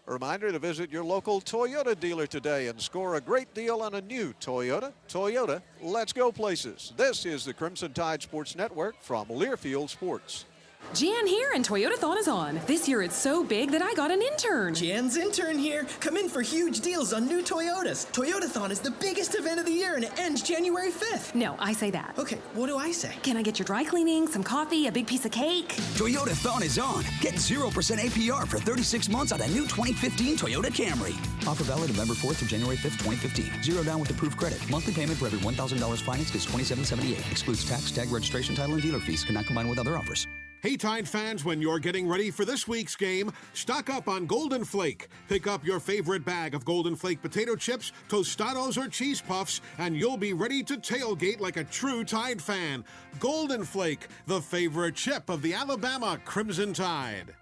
A reminder to visit your local Toyota dealer today and score a great deal on a new Toyota. Toyota, let's go places. This is the Crimson Tide Sports Network from Learfield Sports. Jan here, and Toyotathon is on. This year it's so big that I got an intern. Jan's intern here. Come in for huge deals on new Toyotas. Toyotathon is the biggest event of the year, and it ends January 5th. No, I say that. Okay, what do I say? Can I get your dry cleaning, some coffee, a big piece of cake? Toyotathon is on. Get 0% APR for 36 months on a new 2015 Toyota Camry. Offer valid November 4th through January 5th, 2015. Zero down with approved credit. Monthly payment for every $1,000 financed is $27.78. Excludes tax, tag, registration, title, and dealer fees. Cannot combine with other offers. Hey Tide fans, when you're getting ready for this week's game, stock up on Golden Flake. Pick up your favorite bag of Golden Flake potato chips, Tostados, or cheese puffs, and you'll be ready to tailgate like a true Tide fan. Golden Flake, the favorite chip of the Alabama Crimson Tide.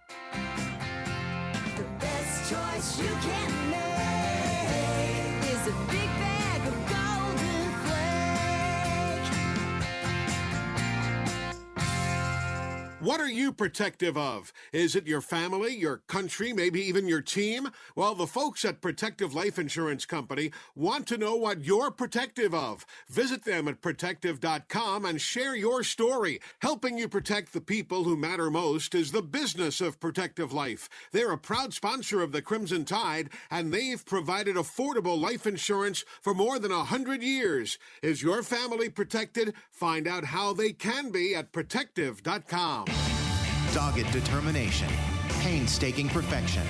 The best choice you can make is a big bag of Golden Flake. What are you protective of? Is it your family, your country, maybe even your team? Well, the folks at Protective Life Insurance Company want to know what you're protective of. Visit them at protective.com and share your story. Helping you protect the people who matter most is the business of Protective Life. They're a proud sponsor of the Crimson Tide, and they've provided affordable life insurance for more than 100 years. Is your family protected? Find out how they can be at protective.com. Dogged determination, painstaking perfection,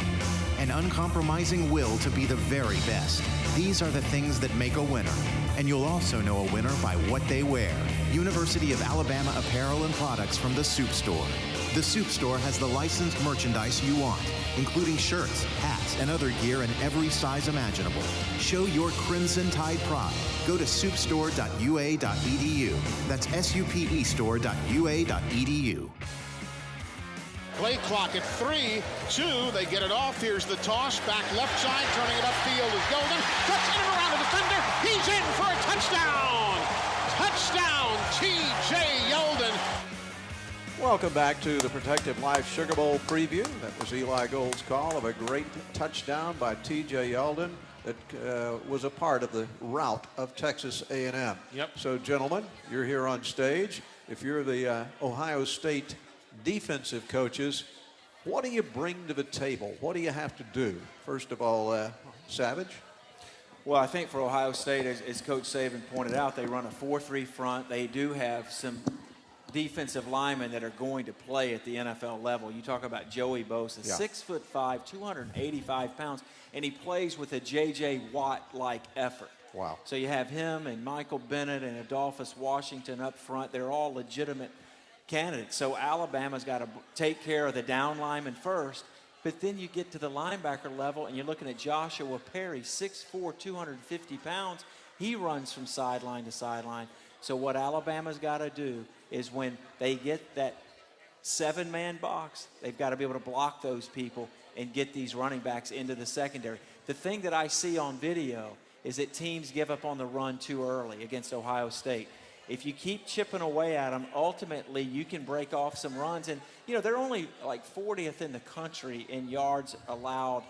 an uncompromising will to be the very best. These are the things that make a winner. And you'll also know a winner by what they wear. University of Alabama apparel and products from the Soup Store. The Soup Store has the licensed merchandise you want, including shirts, hats, and other gear in every size imaginable. Show your Crimson Tide pride. Go to soupstore.ua.edu. That's supestore.ua.edu. Play clock at 3-2. They get it off. Here's the toss. Back left side. Turning it upfield is Golden. Cuts in and around the defender. He's in for a touchdown. Touchdown, T.J. Yeldon. Welcome back to the Protective Life Sugar Bowl preview. That was Eli Gold's call of a great touchdown by T.J. Yeldon that was a part of the rout of Texas A&M. Yep. So, gentlemen, you're here on stage. If you're the Ohio State defensive coaches, what do you bring to the table? What do you have to do? First of all, Savage? Well, I think for Ohio State, as Coach Saban pointed out, they run a 4-3 front. They do have some defensive linemen that are going to play at the NFL level. You talk about Joey Bosa, 6'5", 285 pounds, and he plays with a J.J. Watt-like effort. Wow. So you have him and Michael Bennett and Adolphus Washington up front. They're all legitimate candidates. So Alabama's got to take care of the down lineman first, but then you get to the linebacker level and you're looking at Joshua Perry, 6'4", 250 pounds. He runs from sideline to sideline. So what Alabama's got to do is when they get that 7-man box, they've got to be able to block those people and get these running backs into the secondary. The thing that I see on video is that teams give up on the run too early against Ohio State. If you keep chipping away at them, ultimately you can break off some runs. And, you know, they're only like 40th in the country in yards allowed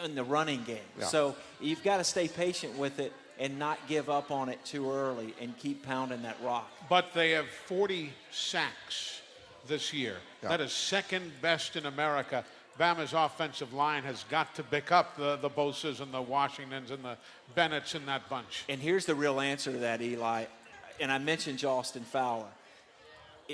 in the running game. Yeah. So you've got to stay patient with it and not give up on it too early and keep pounding that rock. But they have 40 sacks this year. Yeah. That is second best in America. Bama's offensive line has got to pick up the Bosas and the Washingtons and the Bennetts in that bunch. And here's the real answer to that, Eli. And I mentioned Justin Fowler.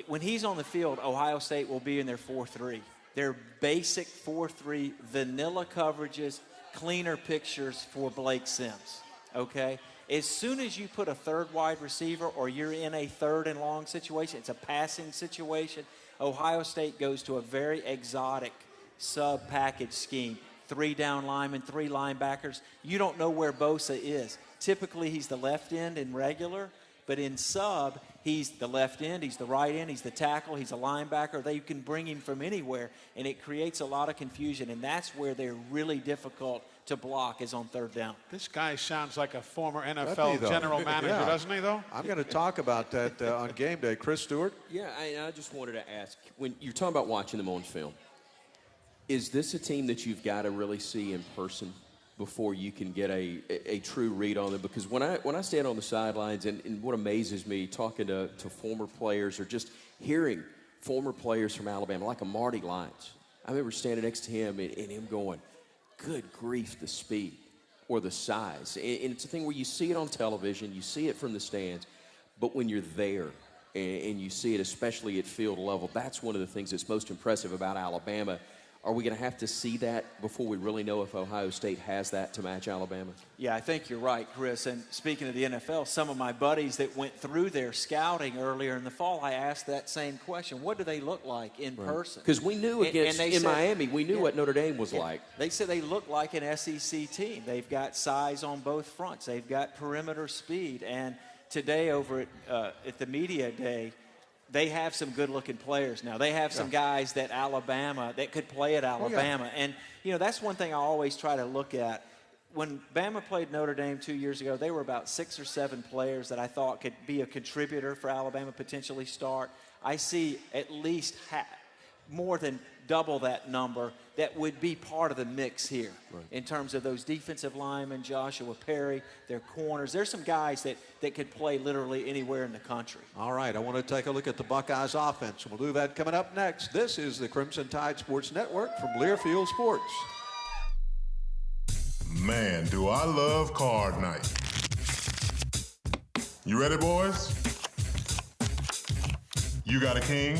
When he's on the field, Ohio State will be in their 4-3. Their basic 4-3 vanilla coverages, cleaner pictures for Blake Sims, okay? As soon as you put a third wide receiver or you're in a third and long situation, it's a passing situation, Ohio State goes to a very exotic sub-package scheme. 3 down linemen, 3 linebackers. You don't know where Bosa is. Typically, he's the left end in regular. But in sub, he's the left end, he's the right end, he's the tackle, he's a linebacker. They can bring him from anywhere, and it creates a lot of confusion, and that's where they're really difficult to block is on third down. This guy sounds like a former NFL general manager, doesn't he, though? I'm going to talk about that on game day. Chris Stewart? Yeah, I just wanted to ask, when you're talking about watching them on film, is this a team that you've got to really see in person before you can get a true read on them? Because when I stand on the sidelines and what amazes me talking to former players or just hearing former players from Alabama, like a Marty Lyons. I remember standing next to him and him going, good grief, the speed or the size. And it's a thing where you see it on television, you see it from the stands, but when you're there and you see it, especially at field level, that's one of the things that's most impressive about Alabama. Are we going to have to see that before we really know if Ohio State has that to match Alabama? Yeah, I think you're right, Chris. And speaking of the NFL, some of my buddies that went through their scouting earlier in the fall, I asked that same question. What do they look like in person? Because we knew in Miami, we knew what Notre Dame was like. They said they look like an SEC team. They've got size on both fronts. They've got perimeter speed. And today over at the media day, they have some good-looking players now. They have some guys that could play at Alabama. And, that's one thing I always try to look at. When Bama played Notre Dame 2 years ago, they were about 6 or 7 players that I thought could be a contributor for Alabama, potentially start. I see at least more than double that number that would be part of the mix here in terms of those defensive linemen, Joshua Perry, their corners. There's some guys that could play literally anywhere in the country. All right, I want to take a look at the Buckeyes offense. We'll do that coming up next. This is the Crimson Tide Sports Network from Learfield Sports. Man, do I love card night. You ready, boys? You got a king?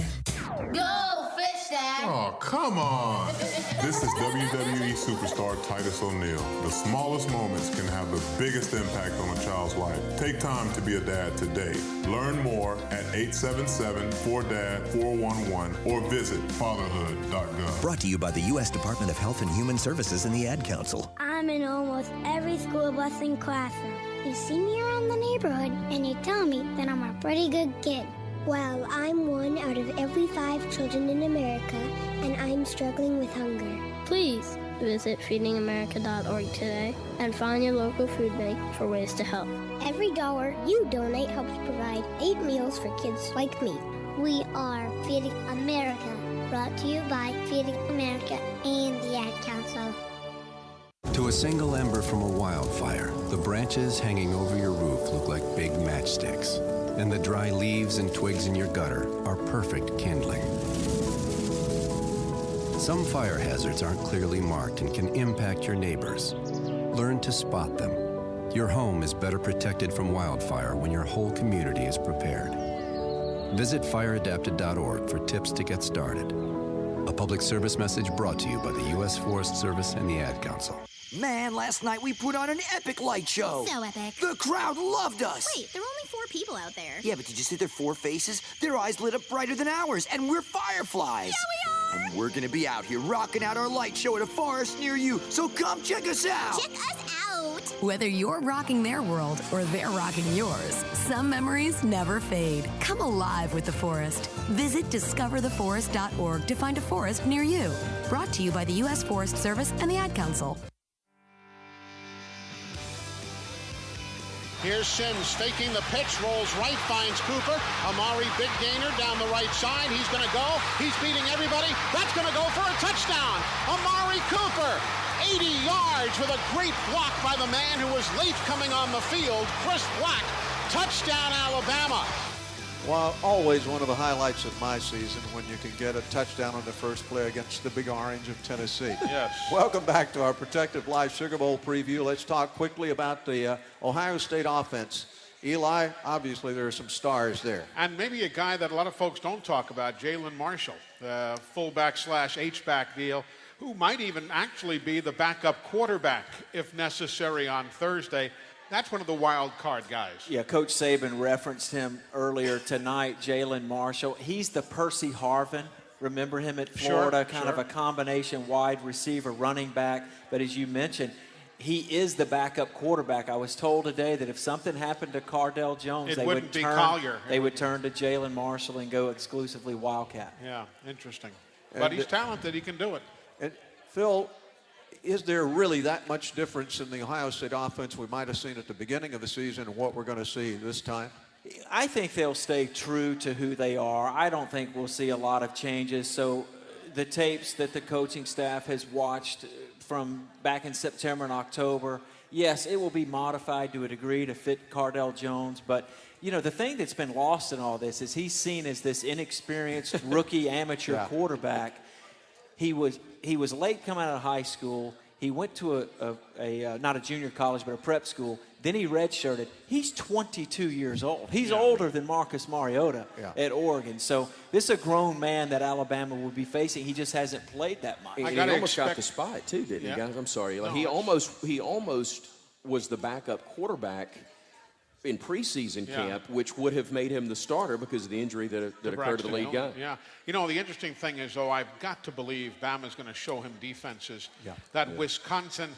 Go, fish dad. Oh, come on. This is WWE superstar Titus O'Neil. The smallest moments can have the biggest impact on a child's life. Take time to be a dad today. Learn more at 877-4DAD-411 or visit fatherhood.gov. Brought to you by the U.S. Department of Health and Human Services and the Ad Council. I'm in almost every school bus and classroom. You see me around the neighborhood, and you tell me that I'm a pretty good kid. Well, I'm 1 out of every 5 children in America, and I'm struggling with hunger. Please visit feedingamerica.org today and find your local food bank for ways to help. Every dollar you donate helps provide 8 meals for kids like me. We are Feeding America, brought to you by Feeding America and the Ad Council. To a single ember from a wildfire, the branches hanging over your roof look like big matchsticks. And the dry leaves and twigs in your gutter are perfect kindling. Some fire hazards aren't clearly marked and can impact your neighbors. Learn to spot them. Your home is better protected from wildfire when your whole community is prepared. Visit fireadapted.org for tips to get started. A public service message brought to you by the U.S. Forest Service and the Ad Council. Man, last night we put on an epic light show. So epic. The crowd loved us. Wait, there were only 4 people out there. Yeah, but did you see their 4 faces? Their eyes lit up brighter than ours, and we're fireflies. Yeah, we are. And we're gonna be out here rocking out our light show at a forest near you, so come check us out. Check us out. Whether you're rocking their world or they're rocking yours, some memories never fade. Come alive with the forest. Visit discovertheforest.org to find a forest near you. Brought to you by the U.S. Forest Service and the Ad Council. Here's Sims faking the pitch, rolls right, finds Cooper. Amari, big gainer down the right side. He's going to go. He's beating everybody. That's going to go for a touchdown. Amari Cooper, 80 yards with a great block by the man who was late coming on the field, Chris Black. Touchdown, Alabama. Well, always one of the highlights of my season when you can get a touchdown on the first play against the Big Orange of Tennessee. Yes. Welcome back to our Protective Life Sugar Bowl preview. Let's talk quickly about the Ohio State offense. Eli, obviously there are some stars there. And maybe a guy that a lot of folks don't talk about, Jalen Marshall, the fullback / H-back deal, who might even actually be the backup quarterback if necessary on Thursday. That's one of the wild card guys. Yeah, Coach Saban referenced him earlier tonight, Jalen Marshall. He's the Percy Harvin. Remember him at Florida, kind of a combination wide receiver, running back. But as you mentioned, he is the backup quarterback. I was told today that if something happened to Cardell Jones, they would turn to Jalen Marshall and go exclusively Wildcat. Yeah, interesting. But he's talented. He can do it. And Phil, is there really that much difference in the Ohio State offense we might have seen at the beginning of the season and what we're going to see this time? I think they'll stay true to who they are. I don't think we'll see a lot of changes. So the tapes that the coaching staff has watched from back in September and October, yes, it will be modified to a degree to fit Cardell Jones, but you know, the thing that's been lost in all this is he's seen as this inexperienced rookie amateur quarterback. He was late coming out of high school. He went to a not a junior college, but a prep school. Then he redshirted. He's 22 years old. He's older than Marcus Mariota at Oregon. So this is a grown man that Alabama will be facing. He just hasn't played that much. He almost got the spot too, didn't he, guys? I'm sorry. Like, he almost was the backup quarterback in preseason camp, which would have made him the starter because of the injury that occurred to the lead guy. Yeah. You know, the interesting thing is, though, I've got to believe Bama's going to show him defenses that Wisconsin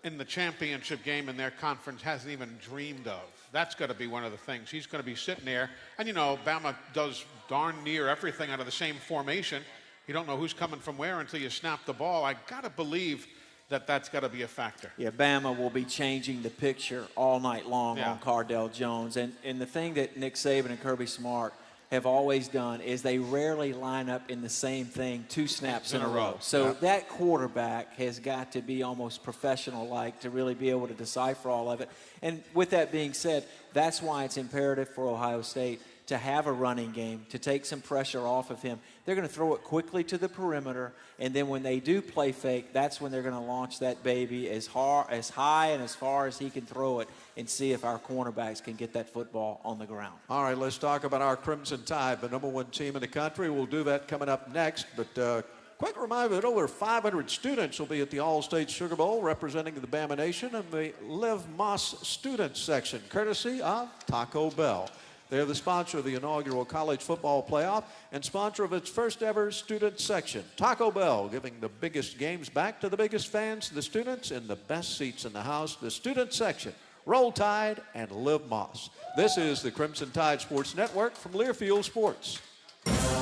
in the championship game in their conference hasn't even dreamed of. That's got to be one of the things. He's going to be sitting there. And, you know, Bama does darn near everything out of the same formation. You don't know who's coming from where until you snap the ball. I got to believe that's got to be a factor. Yeah, Bama will be changing the picture all night long on Cardell Jones. And the thing that Nick Saban and Kirby Smart have always done is they rarely line up in the same thing 2 snaps in a row. So that quarterback has got to be almost professional-like to really be able to decipher all of it. And with that being said, that's why it's imperative for Ohio State to have a running game, to take some pressure off of him. They're going to throw it quickly to the perimeter, and then when they do play fake, that's when they're going to launch that baby as high and as far as he can throw it and see if our cornerbacks can get that football on the ground. All right, let's talk about our Crimson Tide, the #1 team in the country. We'll do that coming up next, but quick reminder that over 500 students will be at the All-State Sugar Bowl representing the Bama Nation in the Liv Moss Student Section, courtesy of Taco Bell. They're the sponsor of the inaugural college football playoff and sponsor of its first ever student section. Taco Bell, giving the biggest games back to the biggest fans, the students in the best seats in the house, the student section. Roll Tide and Liv Moss. This is the Crimson Tide Sports Network from Learfield Sports.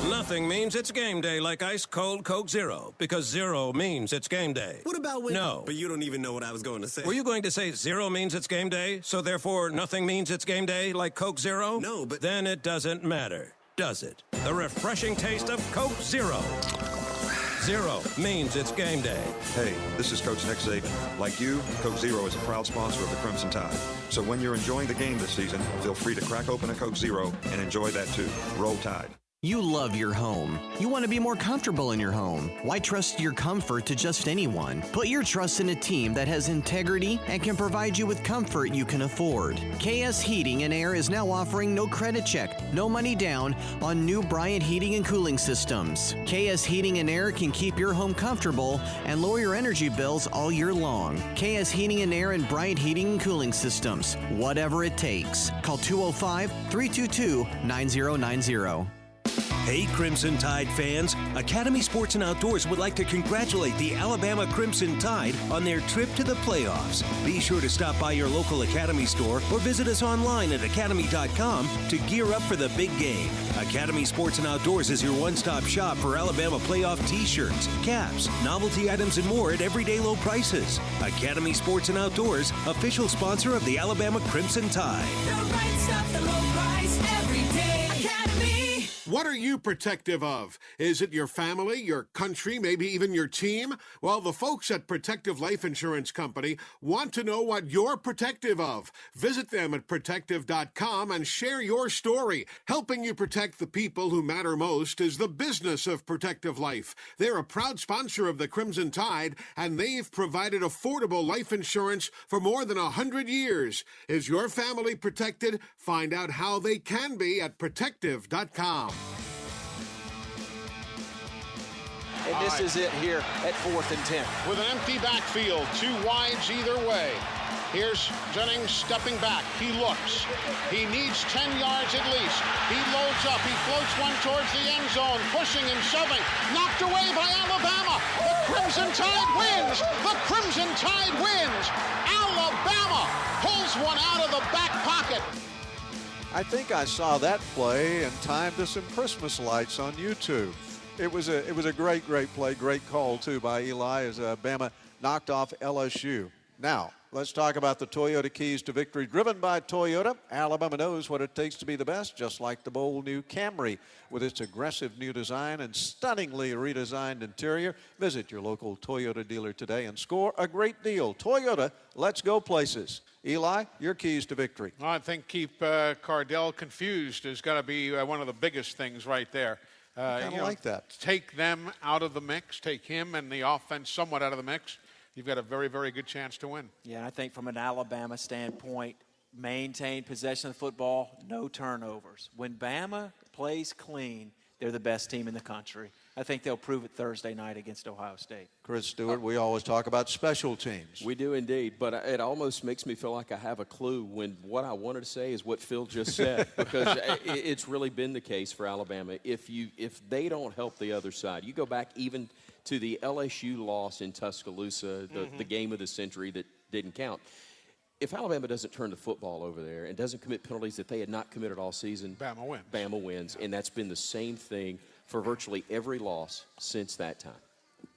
Nothing means it's game day like ice cold Coke Zero, because zero means it's game day. What about when... No. But you don't even know what I was going to say. Were you going to say zero means it's game day, so therefore nothing means it's game day like Coke Zero? No, but... Then it doesn't matter, does it? The refreshing taste of Coke Zero. Zero means it's game day. Hey, this is Coach Nick Saban. Like you, Coke Zero is a proud sponsor of the Crimson Tide. So when you're enjoying the game this season, feel free to crack open a Coke Zero and enjoy that too. Roll Tide. You love your home. You want to be more comfortable in your home. Why trust your comfort to just anyone? Put your trust in a team that has integrity and can provide you with comfort you can afford. KS Heating and Air is now offering no credit check, no money down on new Bryant Heating and Cooling Systems. KS Heating and Air can keep your home comfortable and lower your energy bills all year long. KS Heating and Air and Bryant Heating and Cooling Systems. Whatever it takes. Call 205-322-9090. Hey, Crimson Tide fans. Academy Sports and Outdoors would like to congratulate the Alabama Crimson Tide on their trip to the playoffs. Be sure to stop by your local Academy store or visit us online at academy.com to gear up for the big game. Academy Sports and Outdoors is your one-stop shop for Alabama playoff t-shirts, caps, novelty items, and more at everyday low prices. Academy Sports and Outdoors, official sponsor of the Alabama Crimson Tide. The right stuff, the low price, every day. Academy. What are you protective of? Is it your family, your country, maybe even your team? Well, the folks at Protective Life Insurance Company want to know what you're protective of. Visit them at protective.com and share your story. Helping you protect the people who matter most is the business of Protective Life. They're a proud sponsor of the Crimson Tide, and they've provided affordable life insurance for more than 100 years. Is your family protected? Find out how they can be at protective.com. And this is it here at 4th and 10. With an empty backfield, 2 wides either way. Here's Jennings stepping back. He looks. He needs 10 yards at least. He loads up. He floats one towards the end zone, pushing and shoving. Knocked away by Alabama. The Crimson Tide wins. The Crimson Tide wins. Alabama pulls one out of the back pocket. I think I saw that play in time to some Christmas lights on YouTube. It was a great play, great call too by Eli as Bama knocked off LSU. Now, Let's talk about the Toyota Keys to Victory. Driven by Toyota, Alabama knows what it takes to be the best, just like the bold new Camry. With its aggressive new design and stunningly redesigned interior, visit your local Toyota dealer today and score a great deal. Toyota, let's go places. Eli, your keys to victory. Well, I think keep Cardell confused has got to be one of the biggest things right there. I kind of like that. Take them out of the mix, take him and the offense somewhat out of the mix. You've got a very, very good chance to win. Yeah, I think from an Alabama standpoint, maintain possession of the football, no turnovers. When Bama plays clean, they're the best team in the country. I think they'll prove it Thursday night against Ohio State. Chris Stewart, we always talk about special teams. We do indeed, but it almost makes me feel like I have a clue when what I wanted to say is what Phil just said, because it's really been the case for Alabama. If they don't help the other side, you go back even to the LSU loss in Tuscaloosa, the game of the century that didn't count. If Alabama doesn't turn the football over there and doesn't commit penalties that they had not committed all season, Bama wins. Bama wins, and that's been the same thing for virtually every loss since that time.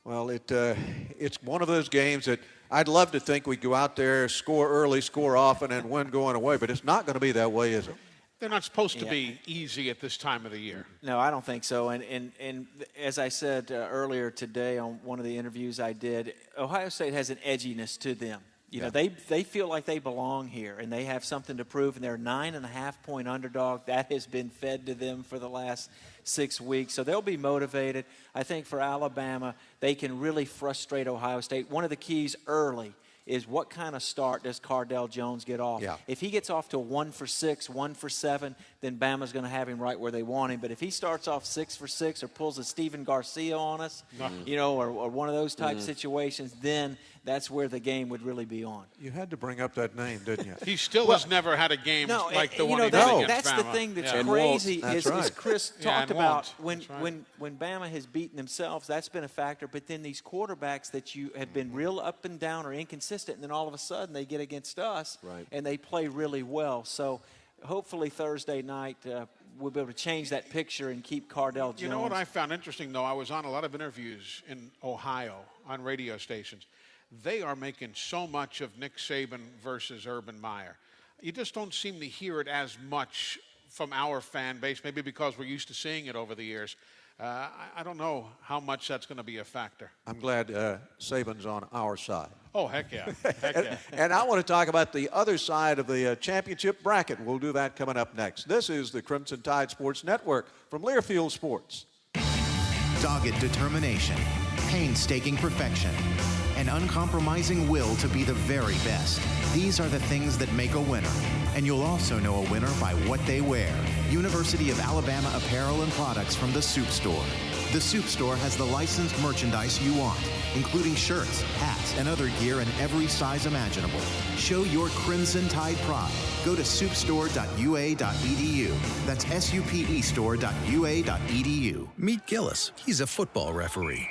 Well, it's one of those games that I'd love to think we'd go out there, score early, score often, and win going away, but it's not going to be that way, is it? They're not supposed to be easy at this time of the year. No, I don't think so. And as I said earlier today on one of the interviews I did, Ohio State has an edginess to them. You know, they feel like they belong here, and they have something to prove, and they're a 9.5-point underdog. That has been fed to them for the last 6 weeks, so they'll be motivated. I think for Alabama, they can really frustrate Ohio State. One of the keys early is what kind of start does Cardell Jones get off? Yeah. If he gets off to 1 for 6, 1 for 7, then Bama's going to have him right where they want him. But if he starts off 6 for 6 or pulls a Steven Garcia on us, you know, or one of those type situations, then that's where the game would really be on. You had to bring up that name, didn't you? He still has never had a game like the one he did against that's Bama. the thing that's Yeah. crazy That's is right. Chris talked about when right. when Bama has beaten themselves, that's been a factor. But then these quarterbacks that you have been real up and down or inconsistent, and then all of a sudden they get against us and they play really well. So hopefully Thursday night we'll be able to change that picture and keep Cardell Jones. You know what I found interesting, though? I was on a lot of interviews in Ohio on radio stations. They are making so much of Nick Saban versus Urban Meyer. You just don't seem to hear it as much from our fan base, maybe because we're used to seeing it over the years. I don't know how much that's going to be a factor. I'm glad Saban's on our side. Oh, heck yeah. Heck yeah. And I want to talk about the other side of the championship bracket. We'll do that coming up next. This is the Crimson Tide Sports Network from Learfield Sports. Dogged determination, painstaking perfection, an uncompromising will to be the very best. These are the things that make a winner. And you'll also know a winner by what they wear. University of Alabama apparel and products from the Soup Store. The Soup Store has the licensed merchandise you want, including shirts, hats, and other gear in every size imaginable. Show your Crimson Tide pride. Go to soupstore.ua.edu. That's SUPE store.ua.edu. Meet Gillis. He's a football referee.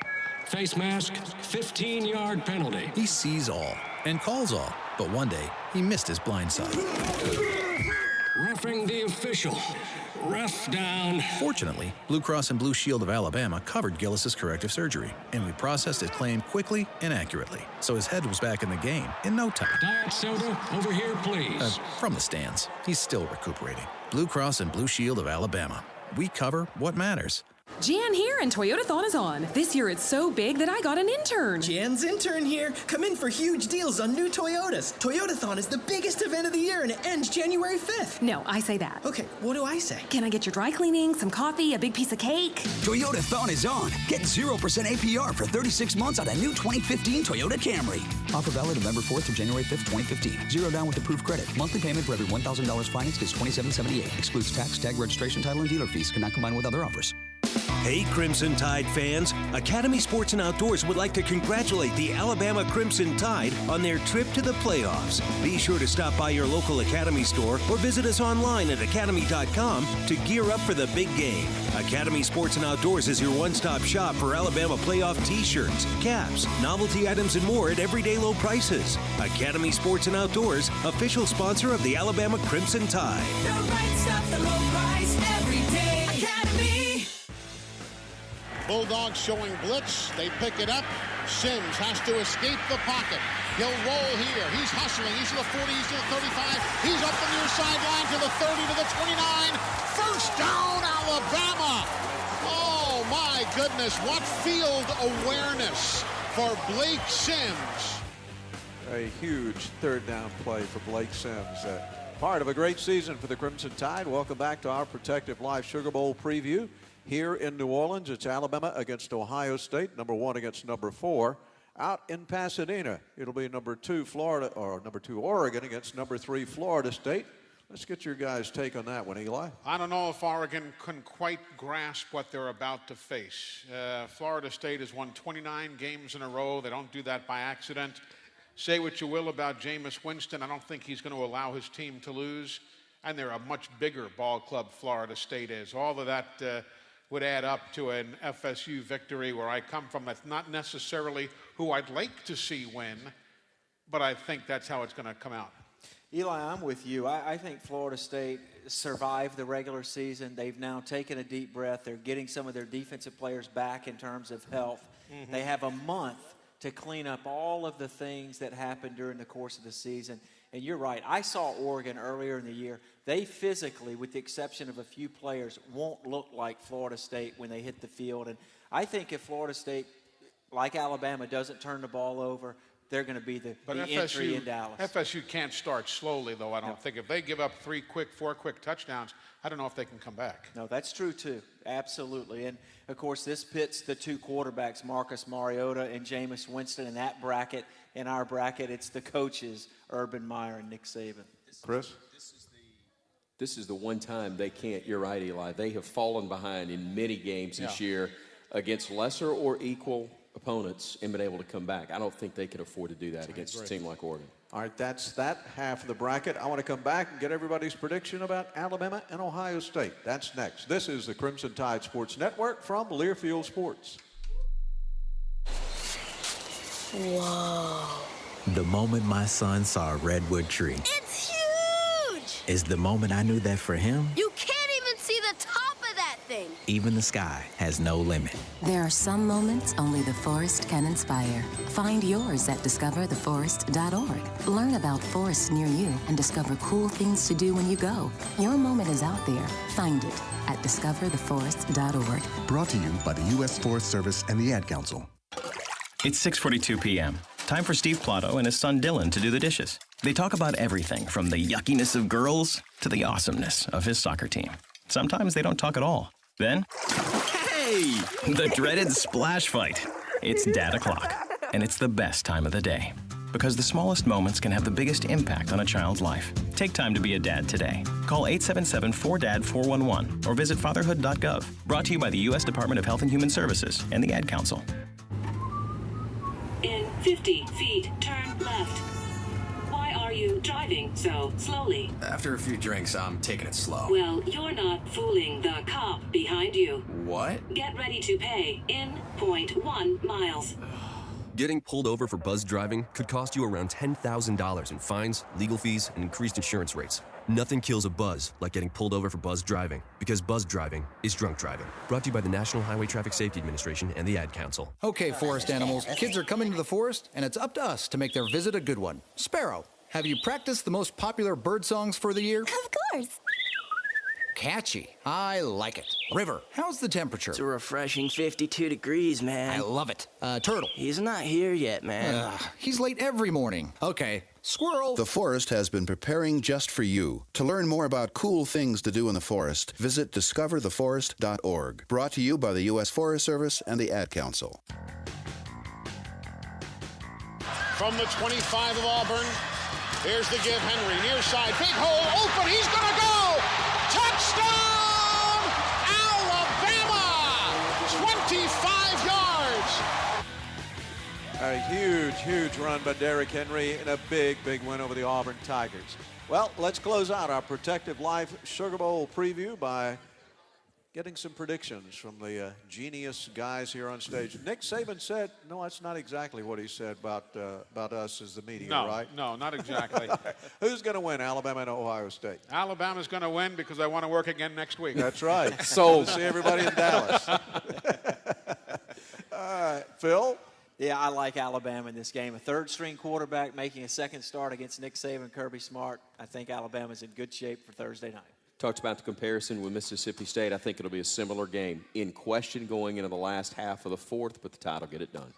Face mask, 15-yard penalty. He sees all and calls all, but one day he missed his blind side. Reffing the official. Ref down. Fortunately, Blue Cross and Blue Shield of Alabama covered Gillis's corrective surgery, and we processed his claim quickly and accurately, so his head was back in the game in no time. Diet soda, over here, please. From the stands. He's still recuperating. Blue Cross and Blue Shield of Alabama. We cover what matters. Jan here, and Toyotathon is on. This year it's so big that I got an intern. Jan's intern here. Come in for huge deals on new Toyotas. Toyotathon is the biggest event of the year, and it ends January 5th. No, I say that. Okay, what do I say? Can I get your dry cleaning, some coffee, a big piece of cake? Toyotathon is on. Get 0% APR for 36 months on a new 2015 Toyota Camry. Offer valid November 4th through January 5th, 2015. Zero down with approved credit. Monthly payment for every $1,000 financed is $27.78. Excludes tax, tag, registration, title, and dealer fees. Cannot combine with other offers. Hey, Crimson Tide fans. Academy Sports and Outdoors would like to congratulate the Alabama Crimson Tide on their trip to the playoffs. Be sure to stop by your local Academy store or visit us online at academy.com to gear up for the big game. Academy Sports and Outdoors is your one-stop shop for Alabama playoff t-shirts, caps, novelty items, and more at everyday low prices. Academy Sports and Outdoors, official sponsor of the Alabama Crimson Tide. The right stuff, the low price, every day. Academy. Bulldogs showing blitz. They pick it up. Sims has to escape the pocket. He'll roll here. He's hustling. He's to the 40. He's to the 35. He's up the near sideline to the 30, to the 29. First down, Alabama. Oh, my goodness. What field awareness for Blake Sims. A huge third down play for Blake Sims. Part of a great season for the Crimson Tide. Welcome back to our Protective Life Sugar Bowl preview here in New Orleans. It's Alabama against Ohio State, number 1 against number 4. Out in Pasadena, it'll be number 2 Oregon against number 3 Florida State. Let's get your guys' take on that one, Eli. I don't know if Oregon can quite grasp what they're about to face. Florida State has won 29 games in a row. They don't do that by accident. Say what you will about Jameis Winston. I don't think he's going to allow his team to lose. And they're a much bigger ball club, Florida State is. All of that would add up to an FSU victory. Where I come from, that's not necessarily who I'd like to see win, but I think that's how it's going to come out. Eli, I'm with you. I think Florida State survived the regular season. They've now taken a deep breath. They're getting some of their defensive players back in terms of health. Mm-hmm. They have a month to clean up all of the things that happened during the course of the season. And you're right. I saw Oregon earlier in the year. They physically, with the exception of a few players, won't look like Florida State when they hit the field. And I think if Florida State, like Alabama, doesn't turn the ball over, they're going to be the entry in Dallas. FSU can't start slowly, though, I don't think. If they give up 4 quick touchdowns, I don't know if they can come back. No, that's true, too. Absolutely. And, of course, this pits the 2 quarterbacks, Marcus Mariota and Jameis Winston, in that bracket. In our bracket, it's the coaches, Urban Meyer and Nick Saban. Chris? This is the one time they can't. You're right, Eli. They have fallen behind in many games this year against lesser or equal opponents and been able to come back. I don't think they can afford to do that against a team like Oregon. All right, that's that half of the bracket. I want to come back and get everybody's prediction about Alabama and Ohio State. That's next. This is the Crimson Tide Sports Network from Learfield Sports. Whoa. The moment my son saw a redwood tree It's huge! is the moment I knew that for him, You can't even see the top of that thing. even the sky has no limit. There are some moments only the forest can inspire. Find yours at discovertheforest.org. Learn about forests near you and discover cool things to do when you go. Your moment is out there. Find it at discovertheforest.org. Brought to you by the U.S. Forest Service and the Ad Council. It's 6:42 p.m. Time for Steve Plato and his son Dylan to do the dishes. They talk about everything from the yuckiness of girls to the awesomeness of his soccer team. Sometimes they don't talk at all. Then, hey! The dreaded splash fight. It's Dad o'clock, and it's the best time of the day. Because the smallest moments can have the biggest impact on a child's life. Take time to be a dad today. Call 877-4DAD-411 or visit fatherhood.gov. Brought to you by the U.S. Department of Health and Human Services and the Ad Council. In 50 feet, turn left. Why are you driving so slowly? After a few drinks, I'm taking it slow. Well, you're not fooling the cop behind you. What? Get ready to pay in 0.1 miles. Getting pulled over for buzz driving could cost you around $10,000 in fines, legal fees, and increased insurance rates. Nothing kills a buzz like getting pulled over for buzz driving, because buzz driving is drunk driving. Brought to you by the National Highway Traffic Safety Administration and the Ad Council. Okay, forest animals, kids are coming to the forest, and it's up to us to make their visit a good one. Sparrow, have you practiced the most popular bird songs for the year? Of course. Catchy. I like it. River, how's the temperature? It's a refreshing 52 degrees, man. I love it. Turtle. He's not here yet, man. He's late every morning. Okay. Squirrel. The forest has been preparing just for you. To learn more about cool things to do in the forest, visit discovertheforest.org. Brought to you by the U.S. Forest Service and the Ad Council. From the 25 of Auburn, here's the give. Henry, near side, big hole, open, he's gonna go! Touchdown! Alabama! 25 yards! A huge run by Derrick Henry and a big win over the Auburn Tigers. Well, let's close out our Protective Life Sugar Bowl preview by getting some predictions from the genius guys here on stage. Nick Saban said, no, that's not exactly what he said about us as the media, right? No, not exactly. Who's going to win, Alabama and Ohio State? Alabama's going to win because I want to work again next week. That's right. So we'll see everybody in Dallas. All right, Phil? Yeah, I like Alabama in this game. A third-string quarterback making a second start against Nick Saban, Kirby Smart. I think Alabama's in good shape for Thursday night. Talked about the comparison with Mississippi State. I think it'll be a similar game. In question going into the last half of the fourth, but the Tide will get it done.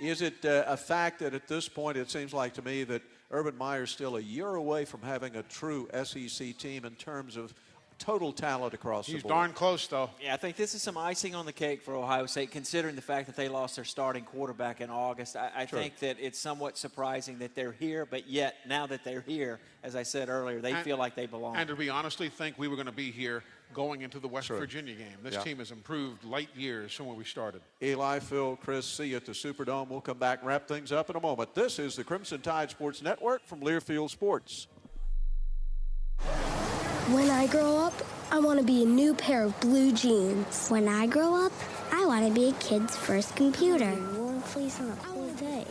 Is it a fact that at this point it seems like to me that Urban Meyer's still a year away from having a true SEC team in terms of total talent across the board? He's darn close, though. Yeah, I think this is some icing on the cake for Ohio State, considering the fact that they lost their starting quarterback in August. I think that it's somewhat surprising that they're here, but yet now that they're here, as I said earlier, they feel like they belong. And do we honestly think we were going to be here going into the West Virginia game? This team has improved light years from where we started. Eli, Phil, Chris, see you at the Superdome. We'll come back and wrap things up in a moment. This is the Crimson Tide Sports Network from Learfield Sports. When I grow up, I want to be a new pair of blue jeans. When I grow up, I want to be a kid's first computer. Warm fleece on a cool day.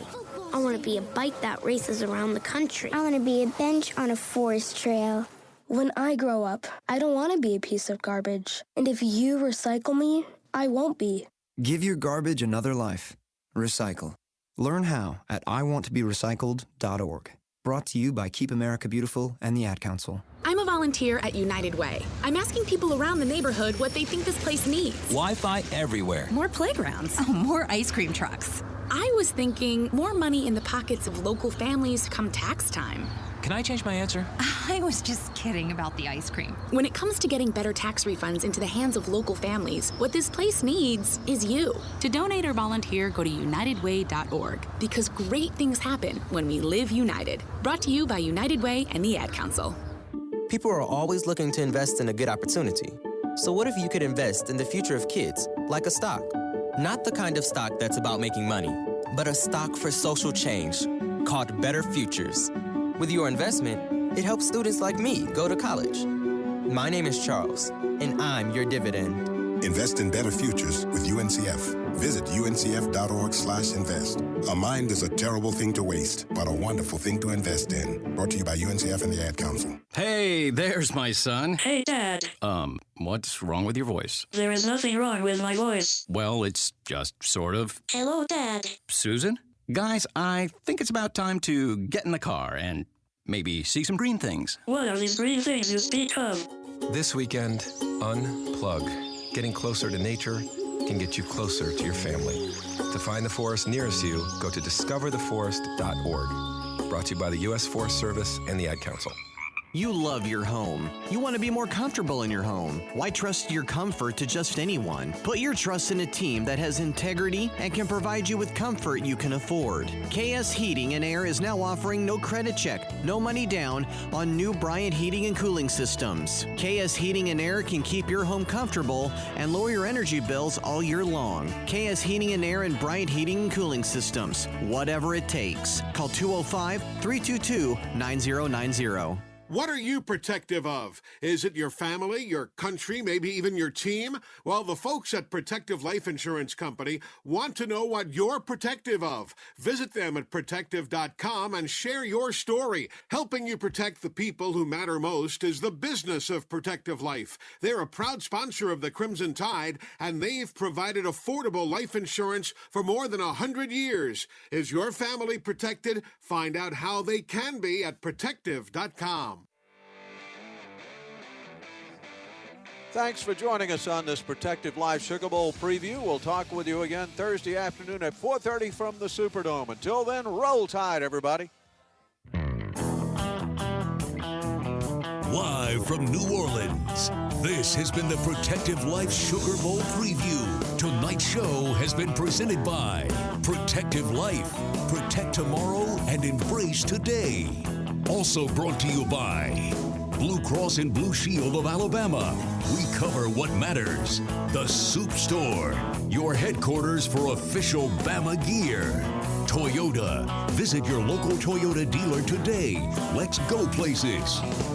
I want to be a bike that races around the country. I want to be a bench on a forest trail. When I grow up, I don't want to be a piece of garbage. And if you recycle me, I won't be. Give your garbage another life. Recycle. Learn how at iwanttoberecycled.org. Brought to you by Keep America Beautiful and the Ad Council. I'm a volunteer at United Way. I'm asking people around the neighborhood what they think this place needs. Wi-Fi everywhere. More playgrounds. Oh, more ice cream trucks. I was thinking more money in the pockets of local families come tax time. Can I change my answer? I was just kidding about the ice cream. When it comes to getting better tax refunds into the hands of local families, what this place needs is you. To donate or volunteer, go to unitedway.org, because great things happen when we live united. Brought to you by United Way and the Ad Council. People are always looking to invest in a good opportunity. So what if you could invest in the future of kids, like a stock? Not the kind of stock that's about making money, but a stock for social change called Better Futures. With your investment, it helps students like me go to college. My name is Charles, and I'm your dividend. Invest in better futures with UNCF. Visit uncf.org/invest. A mind is a terrible thing to waste, but a wonderful thing to invest in. Brought to you by UNCF and the Ad Council. Hey, there's my son. Hey, Dad. What's wrong with your voice? There is nothing wrong with my voice. Well, it's just sort of. Hello, Dad. Susan? Guys, I think it's about time to get in the car and maybe see some green things. What are these green things you speak of? This weekend, unplug. Getting closer to nature can get you closer to your family. To find the forest nearest you, go to discovertheforest.org. Brought to you by the U.S. Forest Service and the Ad Council. You love your home. You want to be more comfortable in your home. Why trust your comfort to just anyone? Put your trust in a team that has integrity and can provide you with comfort you can afford. KS Heating and Air is now offering no credit check, no money down on new Bryant Heating and Cooling Systems. KS Heating and Air can keep your home comfortable and lower your energy bills all year long. KS Heating and Air and Bryant Heating and Cooling Systems. Whatever it takes. Call 205-322-9090. What are you protective of? Is it your family, your country, maybe even your team? Well, the folks at Protective Life Insurance Company want to know what you're protective of. Visit them at protective.com and share your story. Helping you protect the people who matter most is the business of Protective Life. They're a proud sponsor of the Crimson Tide, and they've provided affordable life insurance for more than 100 years. Is your family protected? Find out how they can be at protective.com. Thanks for joining us on this Protective Life Sugar Bowl preview. We'll talk with you again Thursday afternoon at 4:30 from the Superdome. Until then, roll tide, everybody. Live from New Orleans, this has been the Protective Life Sugar Bowl preview. Tonight's show has been presented by Protective Life. Protect tomorrow and embrace today. Also brought to you by Blue Cross and Blue Shield of Alabama. We cover what matters. The Soup Store, your headquarters for official Bama gear. Toyota. Visit your local Toyota dealer today. Let's go places.